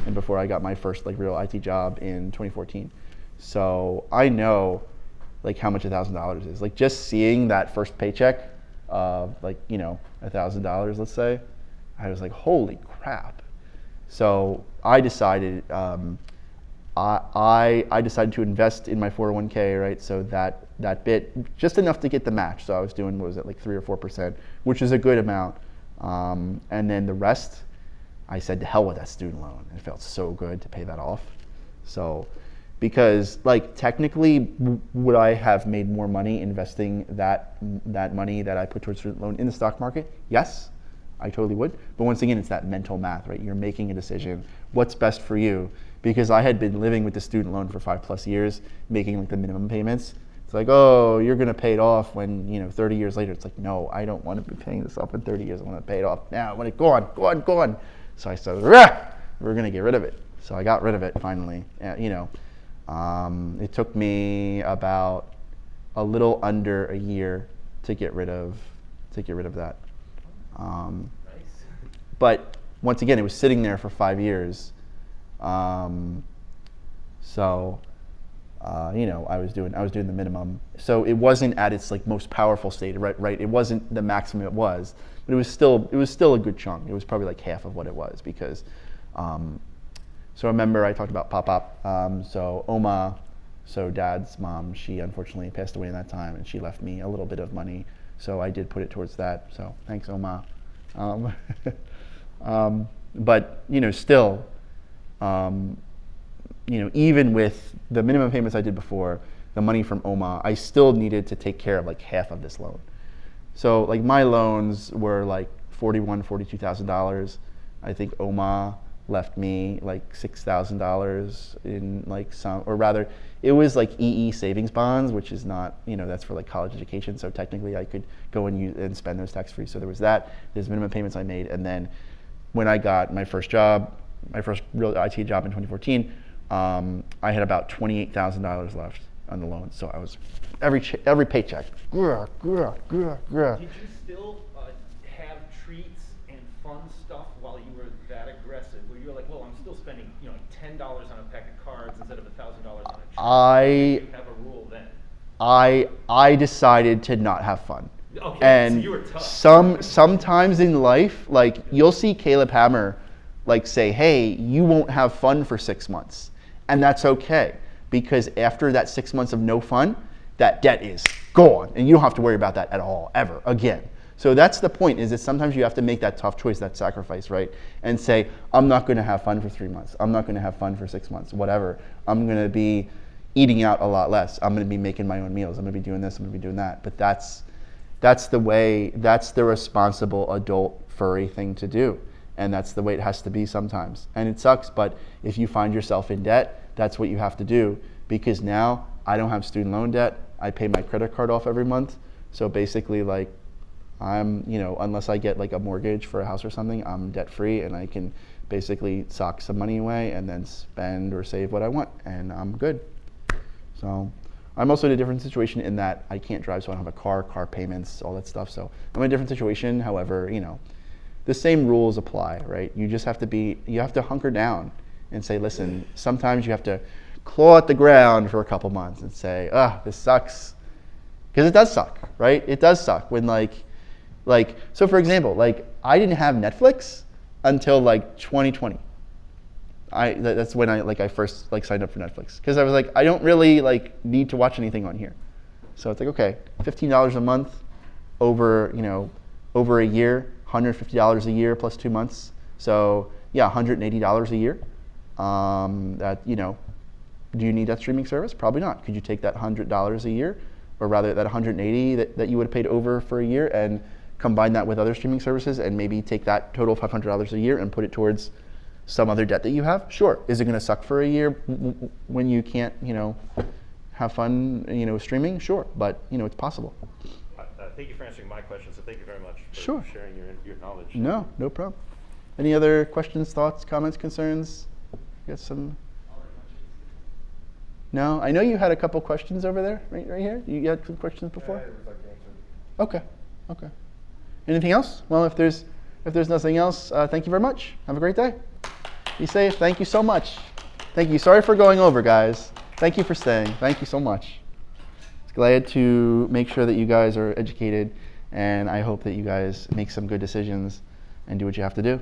and before I got my first like real IT job in 2014. So I know like how much $1,000 is. Like just seeing that first paycheck of like, you know, $1,000, let's say, I was like, holy crap. So I decided, I decided to invest in my 401k, right? So that bit, just enough to get the match. So I was doing, what was it, like 3 or 4%, which is a good amount. And then the rest, I said to hell with that student loan. It felt so good to pay that off. So, because like technically, would I have made more money investing that money that I put towards student loan in the stock market? Yes, I totally would. But once again, it's that mental math, right? You're making a decision. What's best for you? Because I had been living with the student loan for 5+ years, making like the minimum payments. It's like, oh, you're gonna pay it off when, you know, 30 years later. It's like, no, I don't want to be paying this off in 30 years. I want to pay it off now. I want it gone. So I said, we're gonna get rid of it. So I got rid of it finally. You know, it took me about a little under a year to get rid of that. Nice. But once again, it was sitting there for 5 years. You know, I was doing the minimum. So it wasn't at its like most powerful state, right? It wasn't the maximum it was, but it was still a good chunk. It was probably like half of what it was because, so remember I talked about Pop. So Oma, so Dad's mom, she unfortunately passed away in that time, and she left me a little bit of money. So I did put it towards that. So thanks, Oma. But you know, still. You know, even with the minimum payments I did before, the money from Oma, I still needed to take care of like half of this loan. So like my loans were like $42,000. I think Oma left me like $6,000 in like some, or rather, it was like EE savings bonds, which is not, you know, that's for like college education. So technically, I could go and use and spend those tax free. So there was that. There's minimum payments I made, and then when I got my first job, my first real IT job in 2014. I had about $28,000 left on the loan, so I was every paycheck. Did you still have treats and fun stuff while you were that aggressive? Where you were like, well, I'm still spending, you know, $10 on a pack of cards instead of $1,000 on a treat. Did you have a rule then? I decided to not have fun. Okay, and so you were tough. Sometimes in life, like you'll see Caleb Hammer, like say, hey, you won't have fun for 6 months. And that's okay, because after that 6 months of no fun, that debt is gone, and you don't have to worry about that at all, ever, again. So that's the point, is that sometimes you have to make that tough choice, that sacrifice, right? And say, I'm not gonna have fun for 3 months. I'm not gonna have fun for 6 months, whatever. I'm gonna be eating out a lot less. I'm gonna be making my own meals. I'm gonna be doing this, I'm gonna be doing that. But that's the way, that's the responsible adult furry thing to do. And that's the way it has to be sometimes. And it sucks, but if you find yourself in debt, that's what you have to do, because now I don't have student loan debt. I pay my credit card off every month. So basically, like, I'm, you know, unless I get like a mortgage for a house or something, I'm debt free, and I can basically sock some money away and then spend or save what I want, and I'm good. So I'm also in a different situation in that I can't drive, so I don't have a car payments, all that stuff. So I'm in a different situation. However, you know, the same rules apply, right? You just have to hunker down and say, listen, sometimes you have to claw at the ground for a couple months and say, this sucks. Because it does suck, right? It does suck when so for example, like I didn't have Netflix until like 2020. That's when I first like signed up for Netflix, because I was like, I don't really like need to watch anything on here. So it's like, okay, $15 a month over a year, $150 a year plus 2 months. So yeah, $180 a year. Do you need that streaming service? Probably not. Could you take that $100 a year, or rather that $180 that you would have paid over for a year, and combine that with other streaming services, and maybe take that total $500 a year and put it towards some other debt that you have? Sure. Is it going to suck for a year when you can't, have fun, streaming? Sure, but it's possible. Thank you for answering my question. So thank you very much for Sure. sharing your knowledge. No problem. Any other questions, thoughts, comments, concerns? You got some? No, I know you had a couple questions over there, right here. You had some questions before. Okay. Anything else? Well, if there's nothing else, thank you very much. Have a great day. Be safe. Thank you so much. Thank you. Sorry for going over, guys. Thank you for staying. Thank you so much. Glad to make sure that you guys are educated, and I hope that you guys make some good decisions and do what you have to do.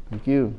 Thank you.